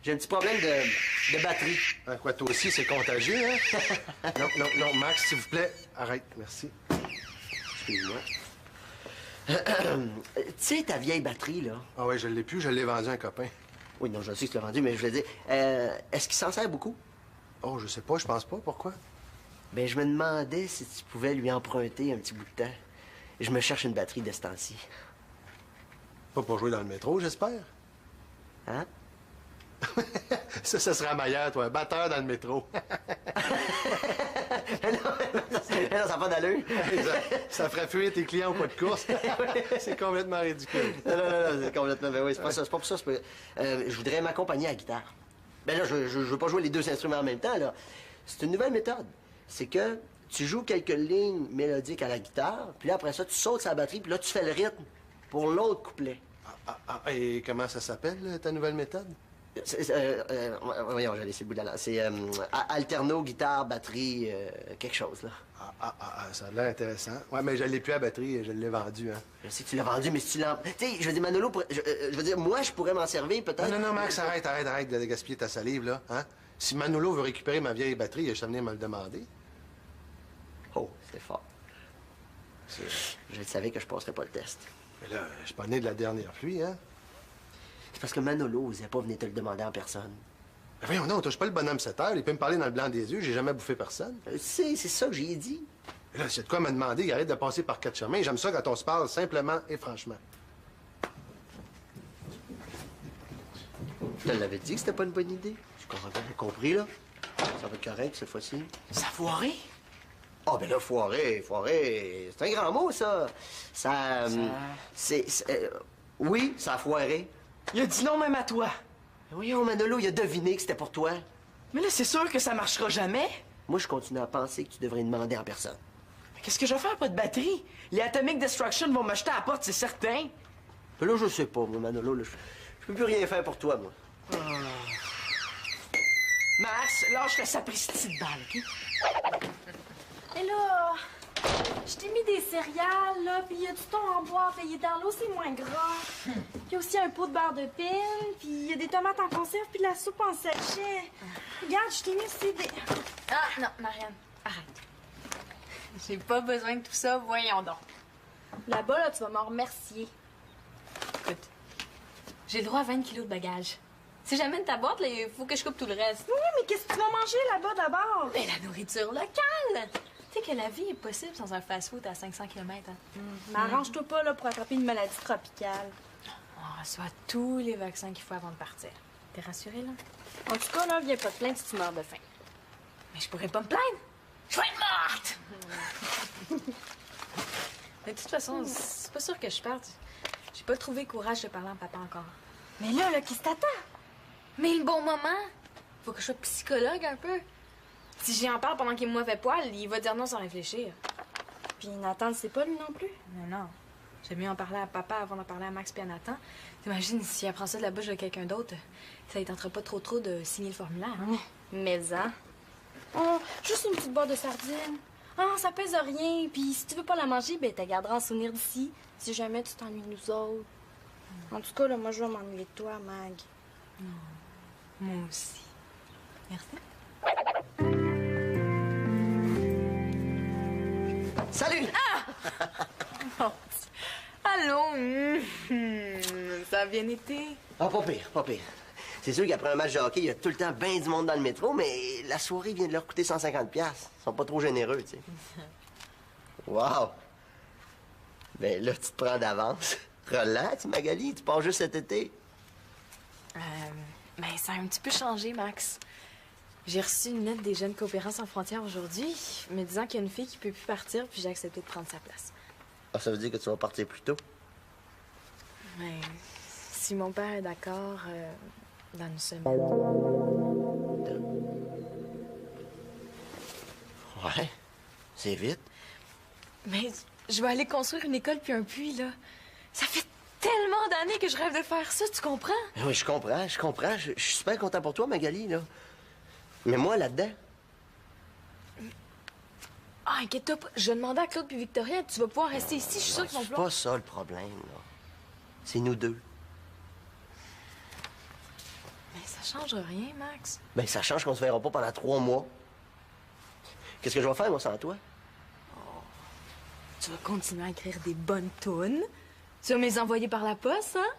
J'ai un petit problème de batterie. Ah, quoi, toi aussi, c'est contagieux, hein? Non, Max, s'il vous plaît, arrête, merci. Excuse-moi. Tu sais, ta vieille batterie, là. Ah oui, je l'ai plus, je l'ai vendue à un copain. Oui, non, je sais que tu l'as vendue, mais je voulais dire, est-ce qu'il s'en sert beaucoup? Oh, je sais pas, je pense pas. Pourquoi? Ben, je me demandais si tu pouvais lui emprunter un petit bout de temps. Je me cherche une batterie de ce temps-ci. Pas pour jouer dans le métro, j'espère? Hein? Ça sera meilleur, toi, un batteur dans le métro. non, ça n'a pas d'allure. ça ferait fuir tes clients au pas de course. C'est complètement ridicule. Non, c'est complètement... Ben oui, c'est pas ça, c'est pas pour ça. Je voudrais m'accompagner à la guitare. Ben là, je veux pas jouer les 2 instruments en même temps, là. C'est une nouvelle méthode. C'est que tu joues quelques lignes mélodiques à la guitare, puis là, après ça, tu sautes sur la batterie, puis là, tu fais le rythme pour l'autre couplet. Et comment ça s'appelle, ta nouvelle méthode? Voyons, j'ai laissé le bout de la langue. C'est alterno, guitare, batterie, quelque chose, là. Ça a l'air intéressant. Ouais, mais je l'ai plus à batterie, je l'ai vendu, hein. Je sais que tu l'as vendu, mais si tu l'as... Tu sais, je veux dire, Manolo, je veux dire, moi, je pourrais m'en servir, peut-être. Non, Max, arrête de gaspiller ta salive, là, hein? Si Manolo veut récupérer ma vieille batterie, il a juste à venir me le demander. Oh, c'était fort. Je savais que je passerais pas le test. Mais là, je suis pas né de la dernière pluie, hein? C'est parce que Manolo n'osait pas venir te le demander en personne. Ben voyons, non, on touche pas le bonhomme 7 heures. Il peut me parler dans le blanc des yeux. J'ai jamais bouffé personne. C'est ça que j'ai dit. Et là, c'est de quoi me demander. Il arrête de passer par 4 chemins. J'aime ça quand on se parle simplement et franchement. Je te l'avais dit que c'était pas une bonne idée. J'ai compris, là. Ça va être correct, cette fois-ci. Ça a foiré? Ah, ben là, foiré. C'est un grand mot, ça. Oui, ça a foiré. Il a dit non même à toi. Oui, Manolo, il a deviné que c'était pour toi. Mais là, c'est sûr que ça marchera jamais. Moi, je continue à penser que tu devrais demander en personne. Mais qu'est-ce que je vais faire, pas de batterie? Les Atomic Destruction vont me jeter à la porte, c'est certain. Mais là, je sais pas, moi, Manolo. Là, je peux plus rien faire pour toi, moi. Max, lâche le sapristi de balle, OK? Et là, je t'ai mis des céréales, là, puis il y a du thon en boîte, là, il est dans l'eau, c'est moins gras. Il y a aussi un pot de beurre de pile, puis il y a des tomates en conserve, puis de la soupe en sachet. Regarde, je t'ai mis aussi des... Ah, non, Marianne, arrête. J'ai pas besoin de tout ça, voyons donc. Là-bas, là, tu vas m'en remercier. Écoute, j'ai le droit à 20 kilos de bagages. Si j'amène ta boîte, là, il faut que je coupe tout le reste. Oui, mais qu'est-ce que tu vas manger là-bas d'abord? Mais la nourriture locale! Tu sais que la vie est possible sans un fast-food à 500 km. Hein? Mais arrange-toi pas, là, pour attraper une maladie tropicale. On reçoit tous les vaccins qu'il faut avant de partir. T'es rassurée, là? En tout cas, là, viens pas te plaindre si tu meurs de faim. Mais je pourrais pas me plaindre! Je vais être morte! Mais de toute façon, c'est pas sûr que je parte. J'ai pas trouvé le courage de parler à papa encore. Mais là, qu'est-ce que t'attends? Mais le bon moment! Faut que je sois psychologue un peu. Si j'y en parle pendant qu'il me mauvais poil, il va dire non sans réfléchir. Puis Nathan ne sait pas, lui non plus. Non. J'aime mieux en parler à papa avant d'en parler à Max et à Nathan. T'imagines, s'il apprend ça de la bouche de quelqu'un d'autre, ça ne tentera pas trop de signer le formulaire. Hein? Mais hein? Oh, juste une petite boîte de sardines. Ah, ça pèse rien. Puis si tu veux pas la manger, ben t'as garderas en souvenir d'ici. Si jamais tu t'ennuies de nous autres. En tout cas, là, moi, je vais m'ennuyer de toi, Mag. Moi aussi. Merci. Salut! Allô? Ça a bien été? Ah, pas pire, pas pire. C'est sûr qu'après un match de hockey, il y a tout le temps bien du monde dans le métro, mais la soirée vient de leur coûter 150$. Ils sont pas trop généreux, tu sais. Wow! Ben là, tu te prends d'avance. Relax, Magali, tu pars juste cet été. Ben, ça a un petit peu changé, Max. J'ai reçu une lettre des Jeunes Coopérants sans frontières aujourd'hui, me disant qu'il y a une fille qui peut plus partir, puis j'ai accepté de prendre sa place. Ah, ça veut dire que tu vas partir plus tôt? Mais si mon père est d'accord, dans une semaine. Ouais, c'est vite. Mais je vais aller construire une école puis un puits, là. Ça fait tellement d'années que je rêve de faire ça, tu comprends? Oui, je comprends. Je suis super content pour toi, Magali, là. Mais moi, là-dedans, Ah, inquiète-toi pas. Je demandais à Claude puis Victoria, tu vas pouvoir rester ici, je suis sûre qu'ils vont c'est vouloir... pas ça le problème, là. C'est nous deux. Mais ça change rien, Max. Ben, ça change qu'on se verra pas pendant 3 mois. Qu'est-ce que je vais faire, moi, sans toi? Tu vas continuer à écrire des bonnes tunes. Tu vas me les envoyer par la poste, hein?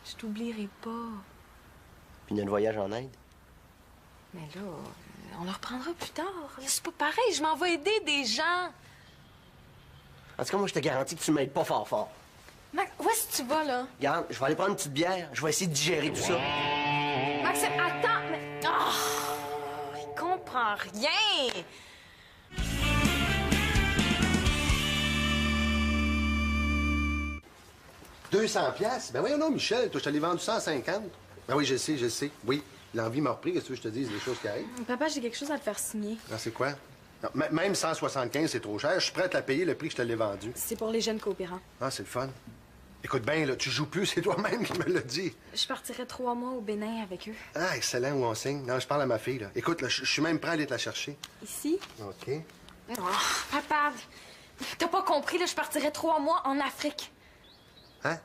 Je t'oublierai pas. Puis notre voyage en Inde? Mais là, on le reprendra plus tard. Là, c'est pas pareil, je m'en vais aider des gens. En tout cas, moi, je te garantis que tu m'aides pas fort fort. Max, où est-ce que tu vas, là? Regarde, je vais aller prendre une petite bière. Je vais essayer de digérer tout ça. Max, attends, mais... Oh, il comprend rien. 200$? Ben voyons non, Michel, toi, je te l'ai vendu 150. Ben oui, je sais. Oui, l'envie m'a repris. Qu'est-ce que je te dis? Des choses qui arrivent. Papa, j'ai quelque chose à te faire signer. Non, c'est quoi? Non, même 175, c'est trop cher. Je suis prête à payer le prix que je te l'ai vendu. C'est pour les jeunes coopérants. Ah, c'est le fun. Écoute bien, là, tu joues plus, c'est toi-même qui me l'as dit. Je partirai 3 mois au Bénin avec eux. Ah, excellent, où on signe. Non, je parle à ma fille, là. Écoute, là, je suis même prêt à aller te la chercher. Ici? OK. Oh, papa, t'as pas compris, là, je partirai 3 mois en Afrique. Hein?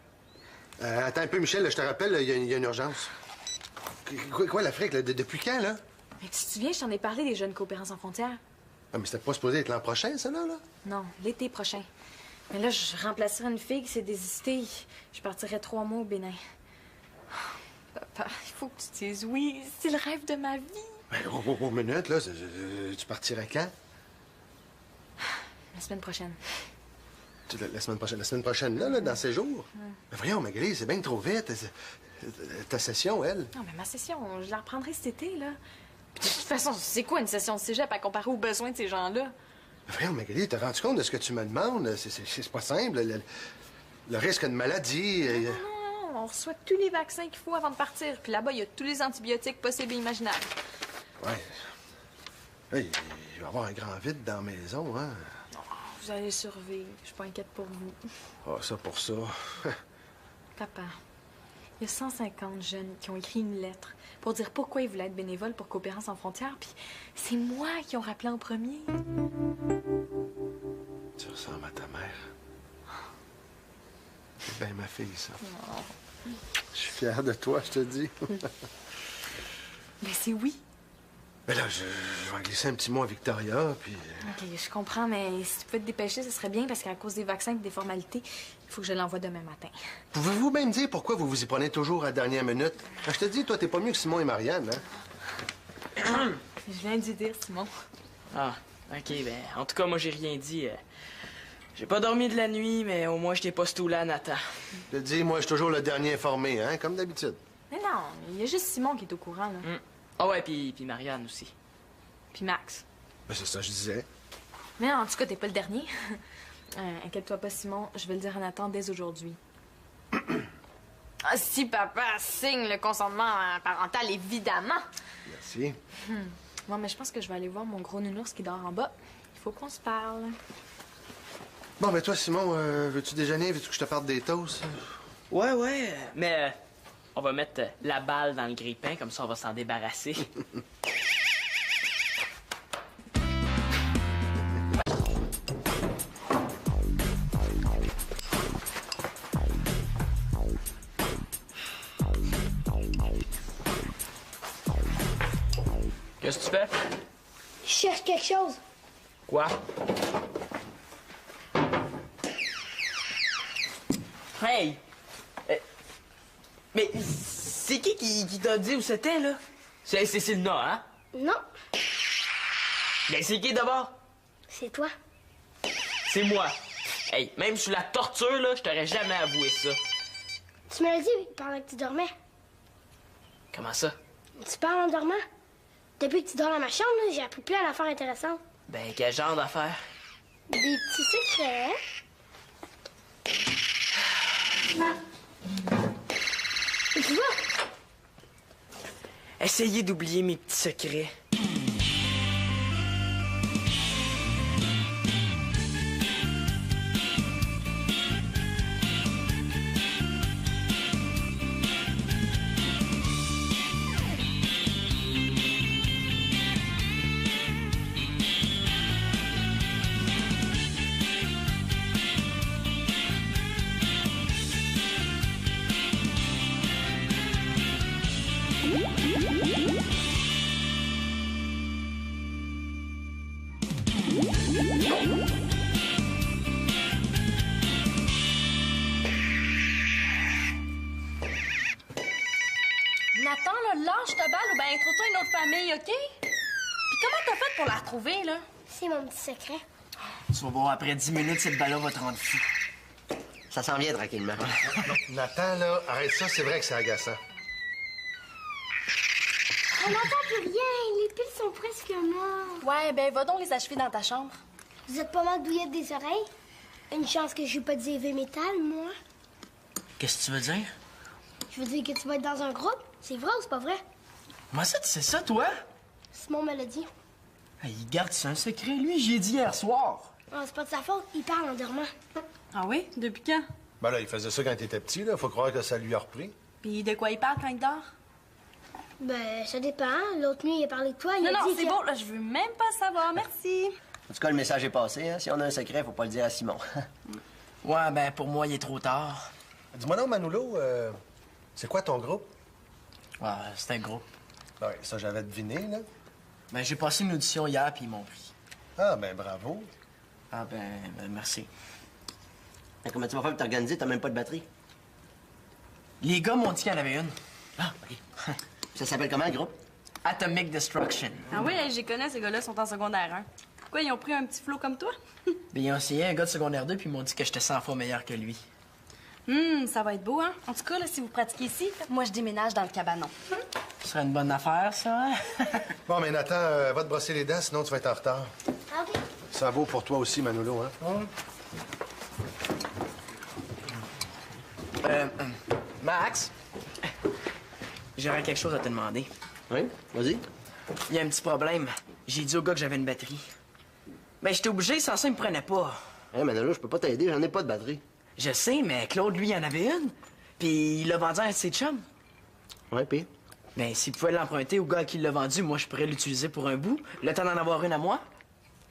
Attends un peu, Michel, là, je te rappelle, il y a une urgence. Quoi, l'Afrique, là? Depuis quand, là? Mais tu te souviens, je t'en ai parlé des jeunes coopérants sans frontières? Ah, mais c'était pas supposé être l'an prochain, ça, là? Non, l'été prochain. Mais là, je remplacerai une fille qui s'est désistée. Je partirai 3 mois au Bénin. Oh, papa, il faut que tu dises oui. C'est le rêve de ma vie. Ben, oh, minute, là. Tu partirais quand? La semaine prochaine. La semaine prochaine, là, dans ces jours? Mais voyons, Magali, c'est bien trop vite. Ta session, elle? Non, mais ma session, je la reprendrai cet été, là. Puis de toute façon, c'est quoi une session de cégep à comparer aux besoins de ces gens-là? Mais voyons, Magali, t'as rendu compte de ce que tu me demandes? C'est pas simple. Le risque de maladie... Non, on reçoit tous les vaccins qu'il faut avant de partir. Puis là-bas, il y a tous les antibiotiques possibles et imaginables. Ouais. Hey, il va y avoir un grand vide dans la maison, hein? Vous allez survivre. Je suis pas inquiète pour vous. Ah, ça pour ça. Papa, Il y a 150 jeunes qui ont écrit une lettre pour dire pourquoi ils voulaient être bénévoles pour Coopérants sans frontières, puis c'est moi qui ont rappelé en premier. Tu ressembles à ta mère. C'est bien ma fille, ça. Oh. Je suis fier de toi, je te dis. Mais c'est oui. Mais là, je vais glisser un petit mot à Victoria, puis... OK, je comprends, mais si tu peux te dépêcher, ce serait bien, parce qu'à cause des vaccins et des formalités, il faut que je l'envoie demain matin. Pouvez-vous bien me dire pourquoi vous vous y prenez toujours à la dernière minute? Quand je te dis, toi, t'es pas mieux que Simon et Marianne, hein? Je viens d'y dire, Simon. Ah, OK, ben, en tout cas, moi, j'ai rien dit. J'ai pas dormi de la nuit, mais au moins, je t'ai pas stoulé à Nathan. Je te dis, moi, je suis toujours le dernier informé, hein, comme d'habitude. Mais non, il y a juste Simon qui est au courant, là. Ah ouais, puis Marianne aussi. Puis Max. Ben, c'est ça que je disais. Mais en tout cas, t'es pas le dernier. Inquiète-toi pas, Simon, je vais le dire à Nathan dès aujourd'hui. Ah, si papa signe le consentement parental, évidemment. Merci. Bon, mais je pense que je vais aller voir mon gros nounours qui dort en bas. Il faut qu'on se parle. Bon, mais toi, Simon, veux-tu déjeuner? Veux-tu que je te parle des toasts? Ouais, mais on va mettre la balle dans le grille-pain, comme ça on va s'en débarrasser. Qu'est-ce que tu fais? Je cherche quelque chose. Quoi? Hey! Mais c'est qui t'a dit où c'était, là? C'est Cécile-Na, hein? Non, Mais c'est qui d'abord? c'est toi. C'est moi. Hey, même sous la torture, là, je t'aurais jamais avoué ça. Tu me l'as dit pendant que tu dormais. Comment ça? Tu parles en dormant. Depuis que tu dors dans ma chambre, là, j'ai appris plein d'affaires intéressantes. Ben, quel genre d'affaire? Des petits secrets. Et tu vois, Essayez d'oublier mes petits secrets. Nathan, là, lâche ta balle ou ben intro-toi une autre famille, OK? Puis comment t'as fait pour la retrouver, là? c'est mon petit secret. Tu vas voir, après 10 minutes, cette balle-là va te rendre fou. Ça s'en vient tranquillement. Nathan, là, arrête ça, c'est vrai que c'est agaçant. On n'entend plus rien. Les piles sont presque mortes. Ouais, ben va donc les achever dans ta chambre. Vous êtes pas mal douillette des oreilles? Une chance que je joue pas du heavy metal, moi. Qu'est-ce que tu veux dire? Je veux dire que tu vas être dans un groupe. C'est vrai ou c'est pas vrai? Moi, ça, tu sais ça, toi? Simon me l'a dit. Hey, il garde ça un secret, lui, j'y ai dit hier soir. Oh, c'est pas de sa faute. Il parle en dormant. Ah oui? Depuis quand? Ben là, il faisait ça quand il était petit, là. Faut croire que ça lui a repris. Puis de quoi il parle quand il dort? Ben, ça dépend. L'autre nuit, il a parlé de toi. Il Non, a non, dit c'est que... bon, là, je veux même pas savoir, merci. En tout cas, le message est passé, hein. Si on a un secret, faut pas le dire à Simon. Ouais, ben, pour moi, il est trop tard. Dis-moi non, Manolo, c'est quoi ton groupe? Ouais, c'est un groupe. Ben oui, ça, j'avais deviné, là. Ben, j'ai passé une audition hier, puis ils m'ont pris. Ah, ben bravo. Ah, ben merci. Comment tu vas faire pour t'organiser? T'as même pas de batterie. Les gars m'ont dit qu'il y en avait une. Ah, OK. Ça s'appelle comment, le groupe? Atomic Destruction. Ah oui, j'y connais, ces gars-là sont en secondaire 1. Pourquoi ils ont pris un petit flot comme toi? Ben, ils ont essayé un gas de secondaire 2, puis ils m'ont dit que j'étais 100 fois meilleur que lui. Ça va être beau, hein? En tout cas, là, si vous pratiquez ici, moi, je déménage dans le cabanon. Ce serait une bonne affaire, ça, hein? Bon, mais Nathan, va te brosser les dents, sinon tu vas être en retard. Ah, OK. Ça vaut pour toi aussi, Manolo, hein? Max, j'aurais quelque chose à te demander. Oui, vas-y. Il y a un petit problème. J'ai dit au gars que j'avais une batterie. Mais j'étais obligé, sans ça, il me prenait pas. Hey, Manolo, je peux pas t'aider, j'en ai pas de batterie. Je sais, mais Claude, lui, il en avait une. Puis il l'a vendu à un de ses chums. Ouais, puis? Ben, s'il pouvait l'emprunter au gars qui l'a vendu, moi, je pourrais l'utiliser pour un bout. Le temps d'en avoir une à moi.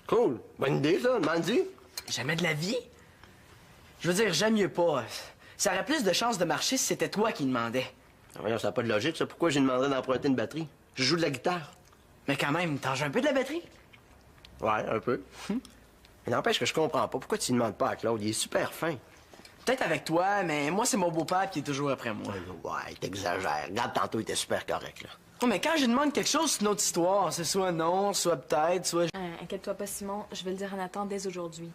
Cool. Bonne idée, ça. Demande-y. Jamais de la vie. Je veux dire, j'aime mieux pas. Ça aurait plus de chances de marcher si c'était toi qui demandais. Voyons, ça n'a pas de logique, ça. Pourquoi j'ai demandé d'emprunter une batterie? Je joue de la guitare. Mais quand même, t'en joues un peu de la batterie? Ouais, un peu. Mais n'empêche que je comprends pas. Pourquoi tu ne demandes pas à Claude? Il est super fin. Peut-être avec toi, mais moi, c'est mon beau-père qui est toujours après moi. Ouais, t'exagères. Regarde, tantôt, il était super correct, là. Oh, mais quand je demande quelque chose, c'est une autre histoire. C'est soit non, soit peut-être, soit... Inquiète-toi pas, Simon. Je vais le dire à Nathan dès aujourd'hui.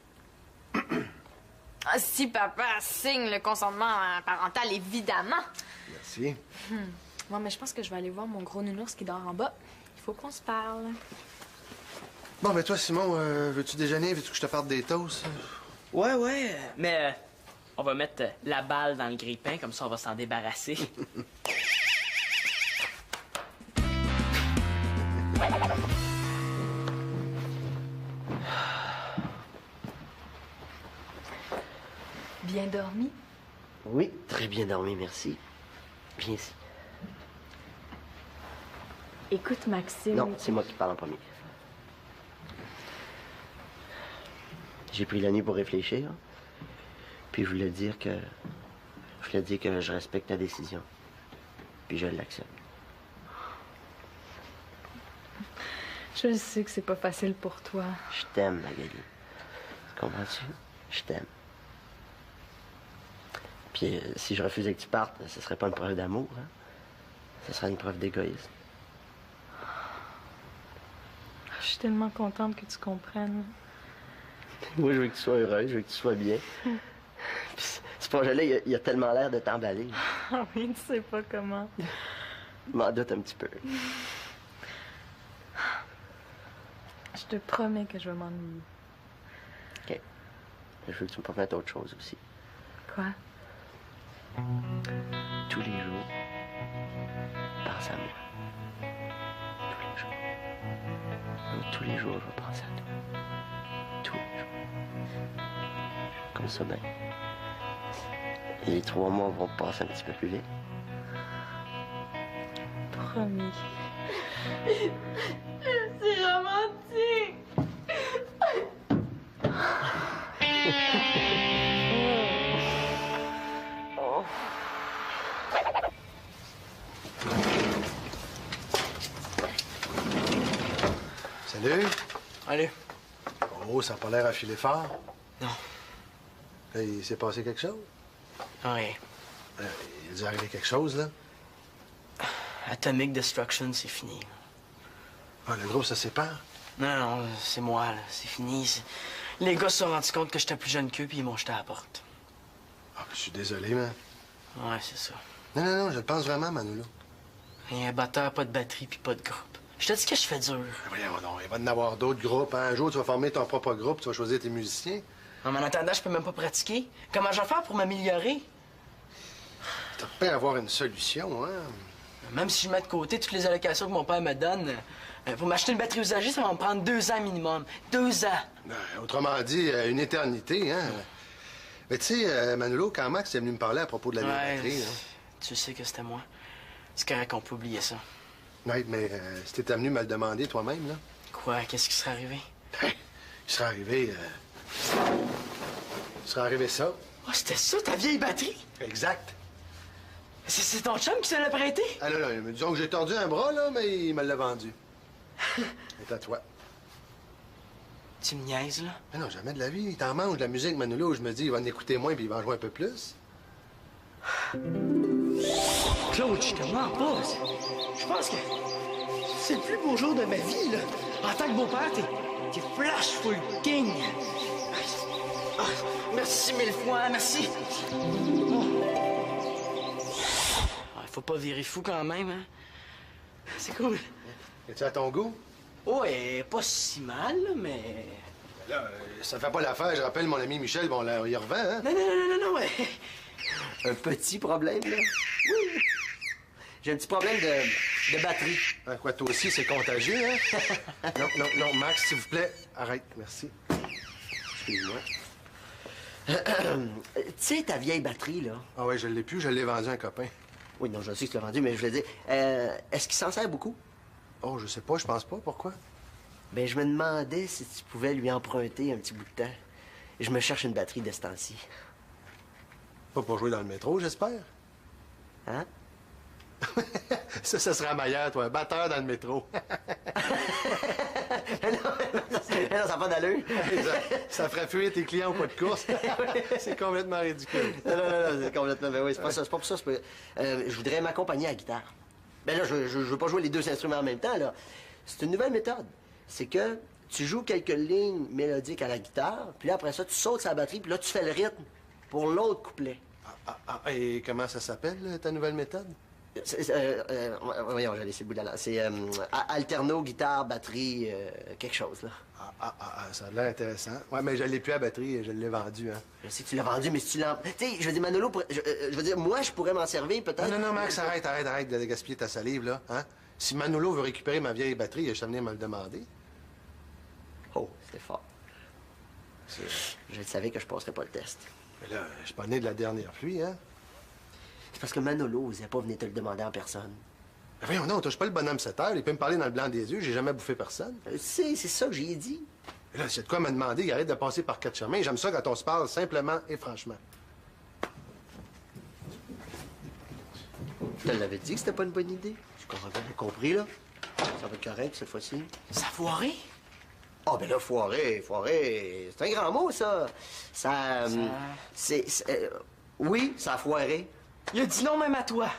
Ah, si papa signe le consentement parental, évidemment. Merci. Moi, mais je pense que je vais aller voir mon gros nounours qui dort en bas. Il faut qu'on se parle. Bon, mais toi, Simon, veux-tu déjeuner? Veux-tu que je te parle des toasts? Ouais, mais on va mettre la balle dans le grille-pain, comme ça on va s'en débarrasser. Bien dormi? Oui, très bien dormi, merci. Viens ici. Écoute, Maxime... Non, c'est moi qui parle en premier. J'ai pris la nuit pour réfléchir. Puis je voulais dire que je respecte ta décision. Puis je l'accepte. Je sais que c'est pas facile pour toi. Je t'aime, Magali. Comprends-tu? Je t'aime. Puis si je refusais que tu partes, ce serait pas une preuve d'amour, hein? Ce serait une preuve d'égoïsme. Je suis tellement contente que tu comprennes. Moi, je veux que tu sois heureuse, je veux que tu sois bien. Puis ce projet-là, il a tellement l'air de t'emballer. Ah oui, tu sais pas comment. Je m'en doute un petit peu. Je te promets que je vais m'ennuyer. OK. Je veux que tu me promettes autre chose aussi. Quoi? Tous les jours, pense à moi. Tous les jours. Tous les jours, je vais penser à toi. Tous les jours. Comme ça, ben. Et les 3 mois vont passer un petit peu plus vite. Promis. C'est romantique! Salut. Allez. Oh, ça n'a pas l'air à filer fort. Non. Là, il s'est passé quelque chose? Rien. Il a dû arriver quelque chose, là. Atomic Destruction, c'est fini. Ah, le groupe se sépare? Non, c'est moi, là. C'est fini. Les gars se sont rendus compte que j'étais plus jeune qu'eux, puis ils m'ont jeté à la porte. Ah, je suis désolé, man. Ouais, c'est ça. Non, je le pense vraiment, Manolo. Il y a un batteur, pas de batterie, puis pas de groupe. Je te dis que je fais dur. Voyons donc, il va y en avoir d'autres groupes. Hein? Un jour, tu vas former ton propre groupe, tu vas choisir tes musiciens. Non, mais en attendant, je peux même pas pratiquer. Comment je vais faire pour m'améliorer? T'as peut avoir une solution, hein? Même si je mets de côté toutes les allocations que mon père me donne, pour m'acheter une batterie usagée, ça va me prendre 2 ans minimum. 2 ans! Autrement dit, une éternité, hein? Mais tu sais, Manolo, quand Max est venu me parler à propos de la nouvelle batterie, hein? Tu sais que c'était moi. C'est correct qu'on peut oublier ça. Oui, mais si t'étais venu me le demander toi-même, là... Quoi? Qu'est-ce qui serait arrivé? Il serait arrivé... Il serait arrivé ça. Oh, c'était ça, ta vieille batterie? Exact. C'est ton chum qui se l'a prêté? Ah là, mais disons que j'ai tordu un bras, là, mais il me l'a vendu. C'est à toi. Tu me niaises, là? Mais non, jamais de la vie. Il t'en mange de la musique, Manolo. Je me dis, il va en écouter moins puis il va en jouer un peu plus. Claude, je te mens pas. Je pense que c'est le plus beau jour de ma vie, là. En tant que beau-père, t'es flash full king. Ah, merci 1000 fois, merci. Ah, faut pas virer fou quand même, hein. C'est cool. Es-tu à ton goût? Oh, elle est pas si mal, là, mais... Là, ça fait pas l'affaire. Je rappelle mon ami Michel, bon, là, il revend, hein? Non, ouais. Un petit problème, là? Oui. J'ai un petit problème de batterie. Hein, quoi, toi aussi, c'est contagieux, hein? Non, Max, s'il vous plaît, arrête, merci. Excuse-moi. Tu sais, ta vieille batterie, là. Ah ouais, je l'ai plus, je l'ai vendu à un copain. Oui, non, je sais que tu l'as vendu, mais je voulais dire, est-ce qu'il s'en sert beaucoup? Oh, je sais pas, je pense pas. Pourquoi? Ben, je me demandais si tu pouvais lui emprunter un petit bout de temps. Je me cherche une batterie de ce temps-ci. Pas pour jouer dans le métro, j'espère. Hein? Ça serait meilleur, toi, un batteur dans le métro. Non, ça n'a pas d'allure. Ça ferait fuir tes clients au pas de course. C'est complètement ridicule. Non, c'est complètement... Ben oui, c'est pas ça, c'est pas pour ça. Je voudrais m'accompagner à la guitare. Ben là, je veux pas jouer les deux instruments en même temps, là. C'est une nouvelle méthode. C'est que tu joues quelques lignes mélodiques à la guitare, puis là, après ça, tu sautes sur la batterie, puis là, tu fais le rythme pour l'autre couplet. Et comment ça s'appelle, ta nouvelle méthode? Voyons, j'ai laissé le bout de la langue. C'est alterno, guitare, batterie, quelque chose, là. Ça a l'air intéressant. Ouais, mais je l'ai plus à batterie, je l'ai vendu, hein. Je sais que tu l'as vendu, mais si tu l'as... Tu sais, je veux dire, Manolo, je veux dire, moi, je pourrais m'en servir, peut-être. Non, Max, arrête de gaspiller ta salive, là, hein? Si Manolo veut récupérer ma vieille batterie, je suis venu me le demander. Oh, c'est fort. Je savais que je passerais pas le test. Mais là, je suis pas né de la dernière pluie, hein? C'est parce que Manolo n'osait pas venir te le demander en personne. Mais voyons, non, on touche pas le bonhomme 7 heures. Il peut me parler dans le blanc des yeux. J'ai jamais bouffé personne. C'est ça que j'ai dit. Et là, c'est de quoi me demander. Il arrête de passer par quatre chemins. J'aime ça quand on se parle simplement et franchement. Je te l'avais dit que c'était pas une bonne idée. J'ai compris, là. Ça va être correct, cette fois-ci. Ça a foiré? Ah, ben là, foiré. C'est un grand mot, ça. Oui, ça a foiré. Il a dit non même à toi.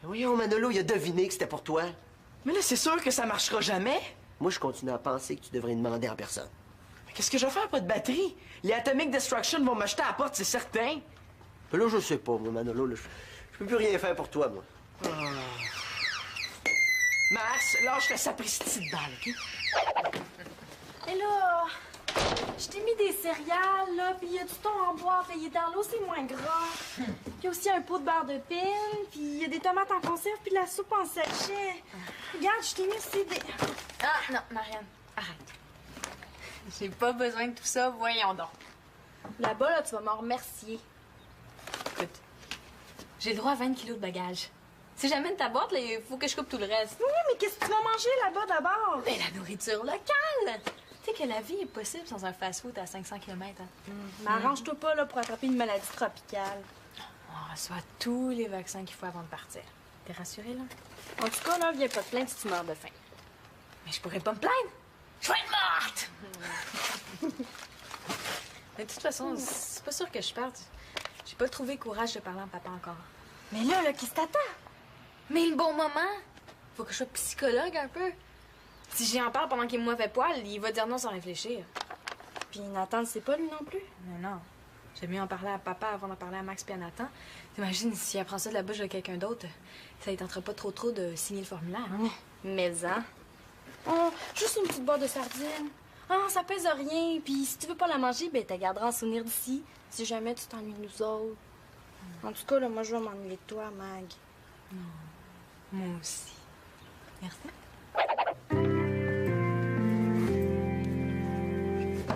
Oui, Manolo, il a deviné que c'était pour toi. Mais là, c'est sûr que ça marchera jamais. Moi, je continue à penser que tu devrais demander en personne. Mais qu'est-ce que je vais faire, pas de batterie? Les Atomic Destruction vont m'acheter à la porte, c'est certain. Mais là, je sais pas, moi, Manolo. Là, je peux plus rien faire pour toi, moi. Max, lâche la sapristi de balle, OK? Et là, je t'ai mis des céréales, là, puis il y a du thon en bois, il est dans l'eau, c'est moins gras. Il y a aussi un pot de beurre de pile, puis il y a des tomates en conserve, puis de la soupe en sachet. Regarde, je t'ai mis aussi des... Ah, non, Marianne, arrête. J'ai pas besoin de tout ça, voyons donc. Là-bas, là, tu vas m'en remercier. Écoute, j'ai le droit à 20 kilos de bagages. Si j'amène ta boîte, là, il faut que je coupe tout le reste. Oui, mais qu'est-ce que tu vas manger là-bas d'abord? Mais la nourriture locale! Tu sais que la vie est possible sans un fast-food à 500 km. Hein? Mais arrange-toi pas, là, pour attraper une maladie tropicale. On reçoit tous les vaccins qu'il faut avant de partir. T'es rassurée, là? En tout cas, là, viens pas te plaindre si tu meurs de faim. Mais je pourrais pas me plaindre! Je vais être morte! Mais de toute façon, c'est pas sûr que je parte. J'ai pas trouvé courage de parler à papa encore. Mais là, qu'est-ce que t'attends? Mais le bon moment! Faut que je sois psychologue un peu. Si j'y en parle pendant qu'il me mauvais poil, il va dire non sans réfléchir. Puis Nathan ne sait pas, lui non plus. Non. J'aime mieux en parler à papa avant d'en parler à Max et à Nathan. T'imagines, s'il apprend ça de la bouche de quelqu'un d'autre, ça ne tentera pas trop de signer le formulaire. Hein? Mais hein? Oh, juste une petite boîte de sardines. Ah, ça pèse rien. Puis si tu veux pas la manger, ben t'as garderas en souvenir d'ici. Si jamais tu t'ennuies de nous autres. En tout cas, là, moi, je vais m'ennuyer de toi, Mag. Non. Moi aussi. Merci.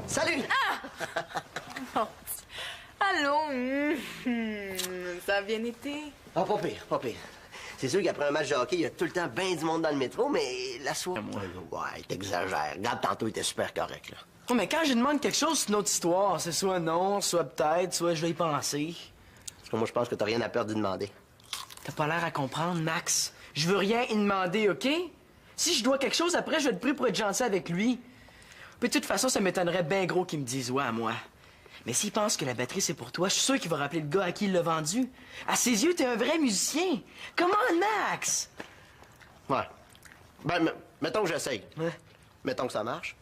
Salut! Ah! Allô? Ça a bien été? Ah, pas pire. C'est sûr qu'après un match de hockey, il y a tout le temps bien du monde dans le métro, mais la soirée... Ouais, t'exagères. Regarde, tantôt, il était super correct, là. Oh, mais quand je demande quelque chose, c'est une autre histoire. C'est soit non, soit peut-être, soit je vais y penser. Parce que moi, je pense que t'as rien à perdre de demander. T'as pas l'air à comprendre, Max. Je veux rien y demander, OK? Si je dois quelque chose, après, je vais te prier pour être gentil avec lui. Puis de toute façon, ça m'étonnerait bien gros qu'il me dise ouais à moi. Mais s'il pense que la batterie, c'est pour toi, je suis sûr qu'il va rappeler le gars à qui il l'a vendu. À ses yeux, t'es un vrai musicien. Comment, Max? Ouais. Ben, mettons que j'essaye. Ouais. Mettons que ça marche.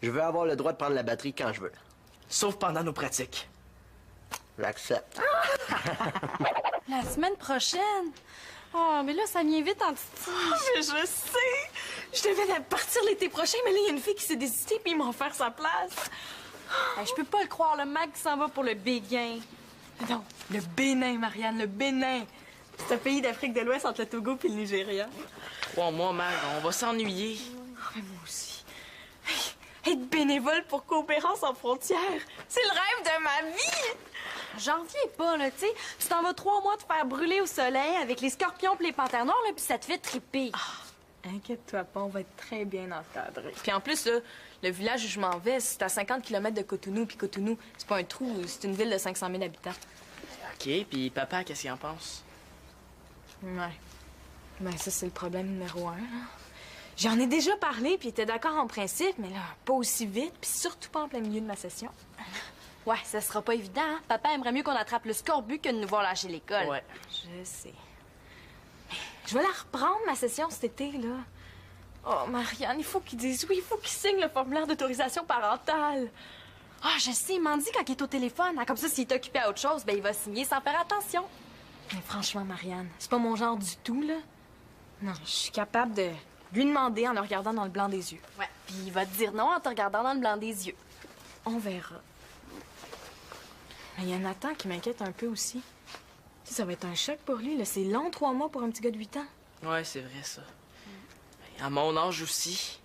Je veux avoir le droit de prendre la batterie quand je veux. Sauf pendant nos pratiques. J'accepte. La semaine prochaine? Oh, mais là, ça vient vite en titi. Oh, mais je sais! Je devais partir l'été prochain, mais là, il y a une fille qui s'est désistée puis ils m'ont offert sa place. Hey, je peux pas le croire, le Mag qui s'en va pour le Béguin. Non, le Bénin, Marianne, le Bénin. C'est un pays d'Afrique de l'Ouest entre le Togo et le Nigeria. Crois-moi, Mag, on va s'ennuyer. Oh, mais moi aussi. Hey, Être bénévole pour Coopérance sans frontières, c'est le rêve de ma vie! J'en reviens pas, là, tu sais. Tu t'en vas 3 mois te faire brûler au soleil avec les scorpions pis les panthères noires, là, puis ça te fait triper. Inquiète-toi pas, on va être très bien encadrés. Puis en plus, là, le village où je m'en vais, c'est à 50 km de Cotonou, puis Cotonou, c'est pas un trou, c'est une ville de 500 000 habitants. OK, puis papa, qu'est-ce qu'il en pense? Ouais. Ben ça, c'est le problème numéro 1, là. J'en ai déjà parlé, puis il était d'accord en principe, mais là, pas aussi vite, puis surtout pas en plein milieu de ma session. Ouais, ça sera pas évident, hein? Papa aimerait mieux qu'on attrape le scorbut que de nous voir lâcher l'école. Ouais. Je sais. Je vais la reprendre, ma session, cet été, là. Oh, Marianne, il faut qu'il dise oui, il faut qu'il signe le formulaire d'autorisation parentale. Ah, je sais, il m'en dit quand il est au téléphone. Hein, comme ça, s'il est occupé à autre chose, ben il va signer sans faire attention. Mais franchement, Marianne, c'est pas mon genre du tout, là. Non, je suis capable de lui demander en le regardant dans le blanc des yeux. Ouais, puis il va te dire non en te regardant dans le blanc des yeux. On verra. Mais il y a Nathan qui m'inquiète un peu aussi. Tu sais, ça va être un choc pour lui, là. C'est long, 3 mois pour un petit gars de 8 ans. Ouais, c'est vrai, ça. À mon âge aussi.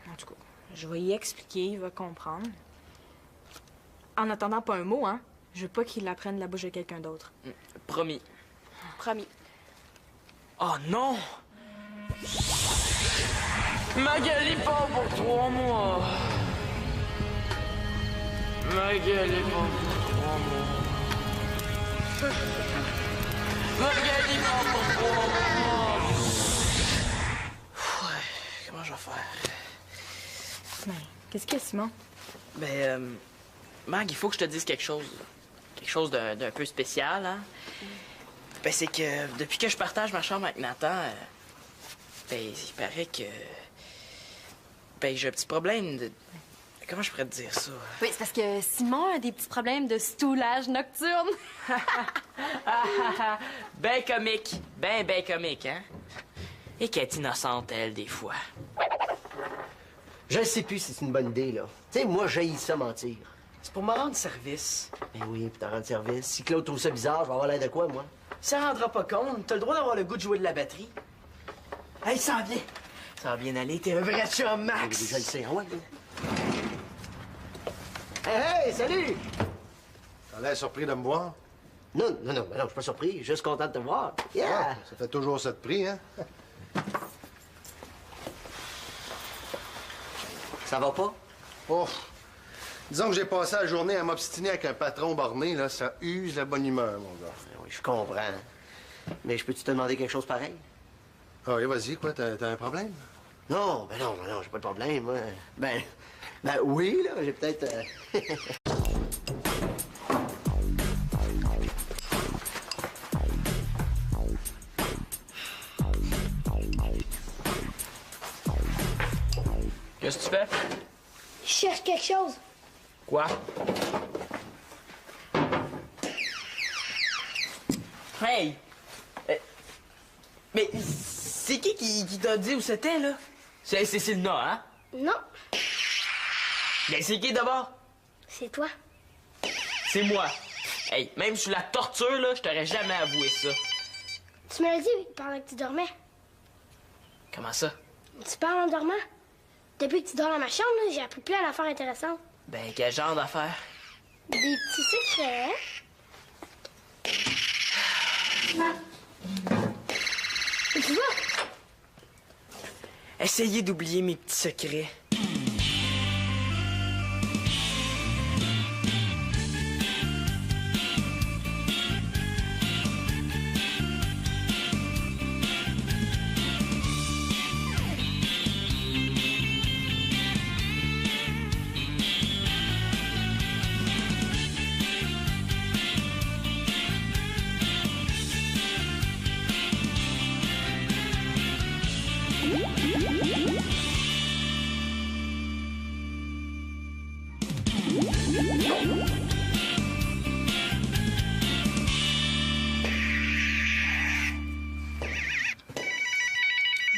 En tout cas, je vais y expliquer, il va comprendre. En attendant, pas un mot, hein. Je veux pas qu'il apprenne la bouche de quelqu'un d'autre. Promis. Promis. Oh non! Magali part pour 3 mois. Magali part pour 3 mois. Magali part pour 3 mois. Ouais, comment je vais faire? Ben, qu'est-ce qu'il y a, Simon? Ben, Mag, il faut que je te dise quelque chose. Quelque chose d'un peu spécial, hein? Ben, c'est que depuis que je partage ma chambre avec Nathan, ben, il paraît que... Ben, j'ai un petit problème de... Comment je pourrais te dire ça? Oui, c'est parce que Simon a des petits problèmes de stoulage nocturne. Ben comique. Ben comique, hein? Et qu'elle est innocente, elle, des fois. Je sais plus si c'est une bonne idée, là. Tu sais, moi, j'haïs ça mentir. C'est pour me rendre service. Ben oui, puis t'en rendre service. Si Claude trouve ça bizarre, je vais avoir l'air de quoi, moi? Ça rendra pas compte. T'as le droit d'avoir le goût de jouer de la batterie. Hey, ça va bien. Ça va bien aller. T'es un vrai chum, Max. Je le sais, hein, ouais. Hey, salut! T'as l'air surpris de me voir? Non, je suis pas surpris. Je suis juste content de te voir. Yeah! Ah, ça fait toujours ça de prix, hein? Ça va pas? Oh! Disons que j'ai passé la journée à m'obstiner avec un patron borné, là. Ça use la bonne humeur, mon gars. Oui, je comprends. Mais je peux-tu te demander quelque chose pareil? Ah oui, vas-y, quoi, t'as un problème? Non, j'ai pas de problème, moi. Ben oui, là, j'ai peut-être... Qu'est-ce que tu fais? Je cherche quelque chose. Quoi? Hey! Mais c'est qui t'a dit où c'était, là? C'est Cécile-Na, hein? Non, Mais c'est qui d'abord? c'est toi. C'est moi. Hey, même sous la torture, là, je t'aurais jamais avoué ça. Tu me l'as dit pendant que tu dormais. Comment ça? Tu parles en dormant? Depuis que tu dors dans ma chambre, là, j'ai appris plein d'affaires intéressantes. Ben, quel genre d'affaire? Des petits secrets. Et tu vois, Essayez d'oublier mes petits secrets.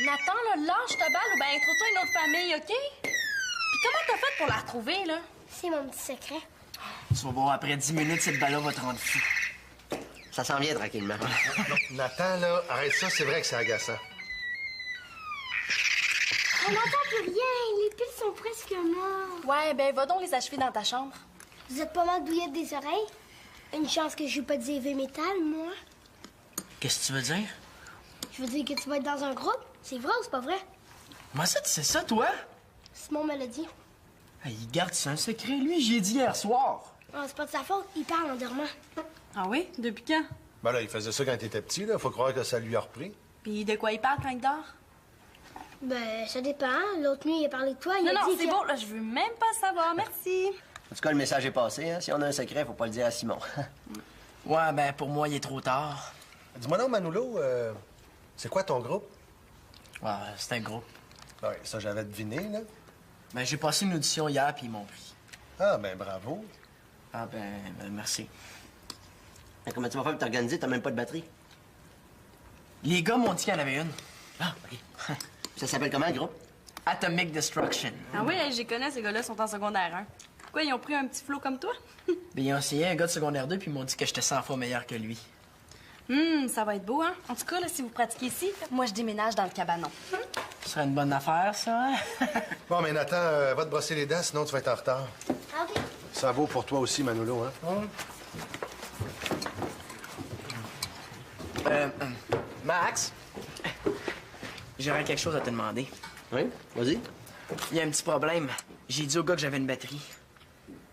Nathan, là, lâche ta balle ou ben trouve-toi une autre famille, OK? Puis comment t'as fait pour la retrouver, là? c'est mon petit secret. Tu vas voir, après 10 minutes, cette balle-là va te rendre fou. Ça s'en vient tranquillement. Nathan, là, arrête ça, c'est vrai que c'est agaçant. On n'entend plus rien. Les piles sont presque mortes. Ouais, ben va donc les achever dans ta chambre. Vous êtes pas mal douillette des oreilles? Une chance que je joue pas du heavy metal, moi. Qu'est-ce que tu veux dire? Je veux dire que tu vas être dans un groupe. C'est vrai ou c'est pas vrai? Moi, ça, tu sais ça, toi? Simon me l'a dit. Hey, il garde ça un secret, lui, j'y ai dit hier soir. Oh, c'est pas de sa faute. Il parle en dormant. Ah oui? Depuis quand? Ben là, il faisait ça quand il était petit, là. Faut croire que ça lui a repris. Puis de quoi il parle quand il dort? Ben, ça dépend. L'autre nuit, il a parlé de toi. Il Non, a non, dit c'est que... bon, là, je veux même pas savoir, merci. En tout cas, le message est passé. Hein? Si on a un secret, faut pas le dire à Simon. Ouais, ben, pour moi, il est trop tard. Dis-moi non, Manolo, c'est quoi ton groupe? Ouais, c'est un groupe. Ouais, ça, j'avais deviné, là. Ben, j'ai passé une audition hier, puis ils m'ont pris. Ah, ben bravo. Ah, ben merci. Mais comment tu vas faire pour t'organiser? T'as même pas de batterie. Les gars m'ont dit qu'il y en avait une. Ah, OK. Ça s'appelle comment, le groupe? Atomic Destruction. Ah oui, j'y connais, ces gars-là sont en secondaire 1. Pourquoi, ils ont pris un petit flot comme toi? Ben, ils ont essayé un gars de secondaire 2, puis ils m'ont dit que j'étais 100 fois meilleur que lui. Ça va être beau, hein? En tout cas, là, si vous pratiquez ici, moi, je déménage dans le cabanon. Ce serait une bonne affaire, ça, hein? Bon, mais Nathan, va te brosser les dents, sinon tu vas être en retard. Ah, OK. Ça vaut pour toi aussi, Manolo, hein? Max, j'aurais quelque chose à te demander. Oui, vas-y. Il y a un petit problème. J'ai dit au gars que j'avais une batterie.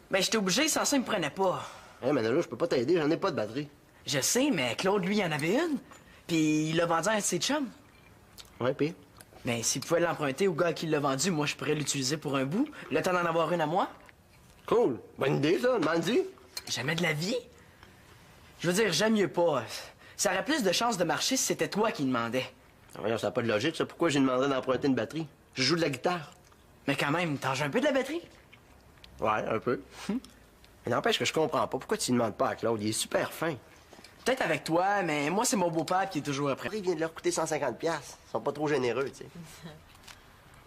Ben, j'étais obligé, sans ça, il me prenait pas. Hey, Manolo, je peux pas t'aider, j'en ai pas de batterie. Je sais, mais Claude, lui, il en avait une. Puis il l'a vendue à un de ses chums. Ouais, pis? Ben, s'il pouvait l'emprunter au gars qui l'a vendu, moi, je pourrais l'utiliser pour un bout. Le temps d'en avoir une à moi. Cool. Bonne idée, ça. Demande-y. Jamais de la vie. Je veux dire, j'aime mieux pas. Ça aurait plus de chances de marcher si c'était toi qui demandais. Ah, voyons, ça n'a pas de logique, ça. Pourquoi j'ai demandé d'emprunter une batterie? Je joue de la guitare. Mais quand même, t'en joues un peu de la batterie? Ouais, un peu. Mais n'empêche que je comprends pas. Pourquoi tu ne demandes pas à Claude? Il est super fin. Peut-être avec toi, mais moi, c'est mon beau-père qui est toujours après. Après, il vient de leur coûter 150$. Ils sont pas trop généreux, tu sais.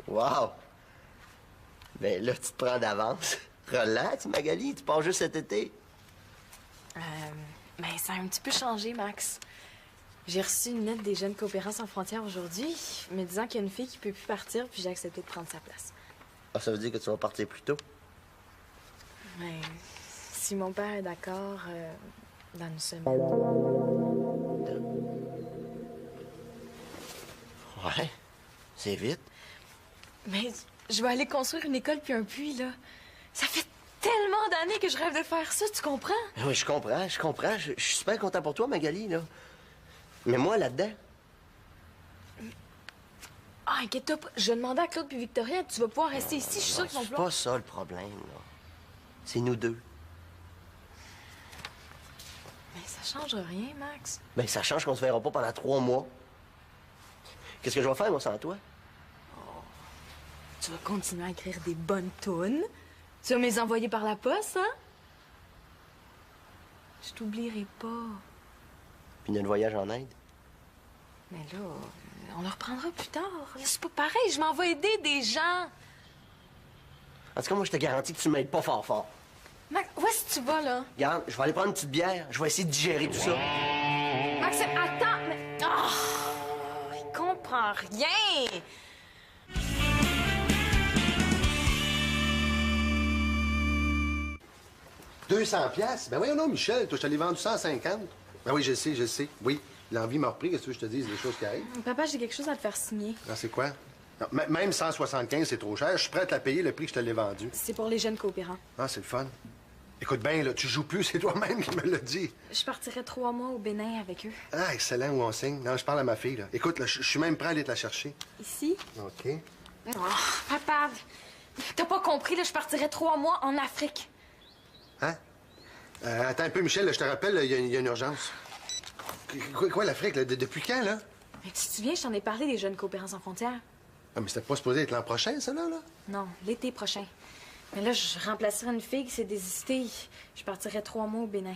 Wow! Ben là, tu te prends d'avance. Relax, Magali, tu pars juste cet été. Ben, ça a un petit peu changé, Max. J'ai reçu une lettre des Jeunes Coopérants sans frontières aujourd'hui, me disant qu'il y a une fille qui peut plus partir, puis j'ai accepté de prendre sa place. Ah, ça veut dire que tu vas partir plus tôt? Ben, si mon père est d'accord, dans une semaine. Ouais, c'est vite. Mais je vais aller construire une école puis un puits, là. Ça fait tellement d'années que je rêve de faire ça, tu comprends? Oui, je comprends. Je suis super content pour toi, Magali, là. Mais moi, là-dedans, Ah, inquiète-toi pas. Je vais demander à Claude puis Victoria, tu vas pouvoir rester ici, je suis sûre qu'ils vont c'est vouloir. pas ça le problème, là. C'est nous deux. Mais ça change rien, Max. Ben, ça change qu'on se verra pas pendant 3 mois. Qu'est-ce que je vais faire, moi, sans toi? Tu vas continuer à écrire des bonnes tunes. Tu vas me les envoyer par la poste, hein? Je t'oublierai pas. Puis notre voyage en Inde. Mais là, on le reprendra plus tard. C'est pas pareil, je m'en vais aider des gens. En tout cas, moi, je te garantis que tu m'aides pas fort fort. Max, où est-ce que tu vas, là? Regarde, je vais aller prendre une petite bière. Je vais essayer de digérer tout ça. Maxime, attends, mais... Oh, il comprend rien. 200$? Ben voyons non, Michel, toi, je te l'ai vendu 150. Ben oui, je sais. Oui, l'envie m'a repris. Qu'est-ce que je te dise, des choses qui arrivent? Papa, j'ai quelque chose à te faire signer. Ah, c'est quoi? Non, même 175, c'est trop cher. Je suis prête à payer le prix que je te l'ai vendu. C'est pour les jeunes coopérants. Ah, c'est le fun. Écoute bien, là, tu joues plus, c'est toi-même qui me l'as dit. Je partirai 3 mois au Bénin avec eux. Ah, excellent, où on signe. Non, je parle à ma fille, là. Écoute, là, je suis même prêt à aller te la chercher. Ici? OK. Oh, papa, t'as pas compris, là, je partirai 3 mois en Afrique. Hein? Attends un peu, Michel, là, je te rappelle, il y a une urgence. Quoi, l'Afrique, là? Depuis quand, là? Mais tu te souviens, je t'en ai parlé des jeunes coopérants sans frontières? Ah, mais c'était pas supposé être l'an prochain, ça, là? Non, l'été prochain. Mais là, je remplacerai une fille qui s'est désistée. Je partirai 3 mois au Bénin.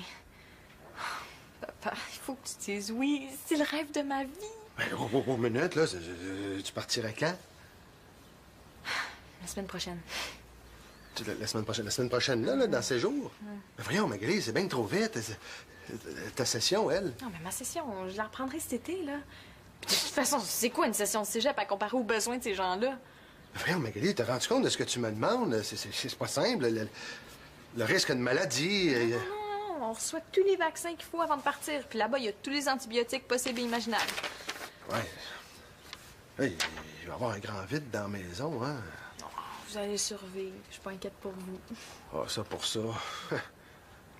Oh, papa, il faut que tu dises oui. C'est le rêve de ma vie. Ben, oh, minute, là. Tu partirais quand? La semaine prochaine. La semaine prochaine, là, dans ces jours? Mais voyons, Magali, c'est bien trop vite. Ta session, elle. Non, mais ma session, je la reprendrai cet été, là. Puis de toute façon, c'est quoi une session de cégep à comparer aux besoins de ces gens-là? Voyons, Magali, t'as rendu compte de ce que tu me demandes? C'est pas simple. Le risque de maladie... Non, on reçoit tous les vaccins qu'il faut avant de partir. Puis là-bas, il y a tous les antibiotiques possibles et imaginables. Ouais. Hey, il va y avoir un grand vide dans la maison, hein? Vous allez survivre. Je suis pas inquiète pour vous. Ah, ça pour ça.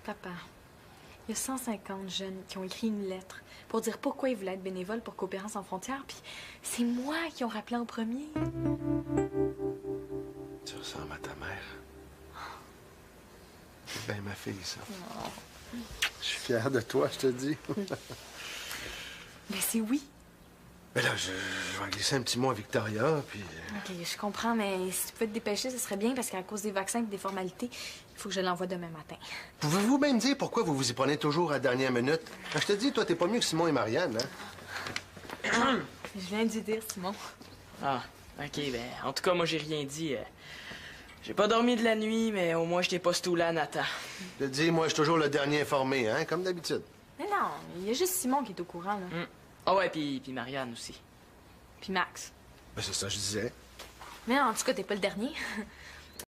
Papa, il y a 150 jeunes qui ont écrit une lettre pour dire pourquoi ils voulaient être bénévoles pour Coopérance sans frontières. Puis c'est moi qui ont rappelé en premier. Tu ressembles à ta mère. C'est bien ma fille, ça. Je suis fier de toi, je te dis. Ben c'est oui. Mais là, je vais glisser un petit mot à Victoria, puis... OK, je comprends, mais si tu peux te dépêcher, ce serait bien parce qu'à cause des vaccins et des formalités, il faut que je l'envoie demain matin. Pouvez-vous bien me dire pourquoi vous vous y prenez toujours à la dernière minute? Quand je te dis, toi, t'es pas mieux que Simon et Marianne, hein? Je viens d'y dire, Simon. Ah, OK, ben, en tout cas, moi, j'ai rien dit. J'ai pas dormi de la nuit, mais au moins, je t'ai pas stoulé à Nathan. Je te dis, moi, je suis toujours le dernier informé, hein, comme d'habitude. Mais non, il y a juste Simon qui est au courant, là. Ah ouais, puis Marianne aussi. Puis Max. Ben, c'est ça que je disais. Mais en tout cas, t'es pas le dernier.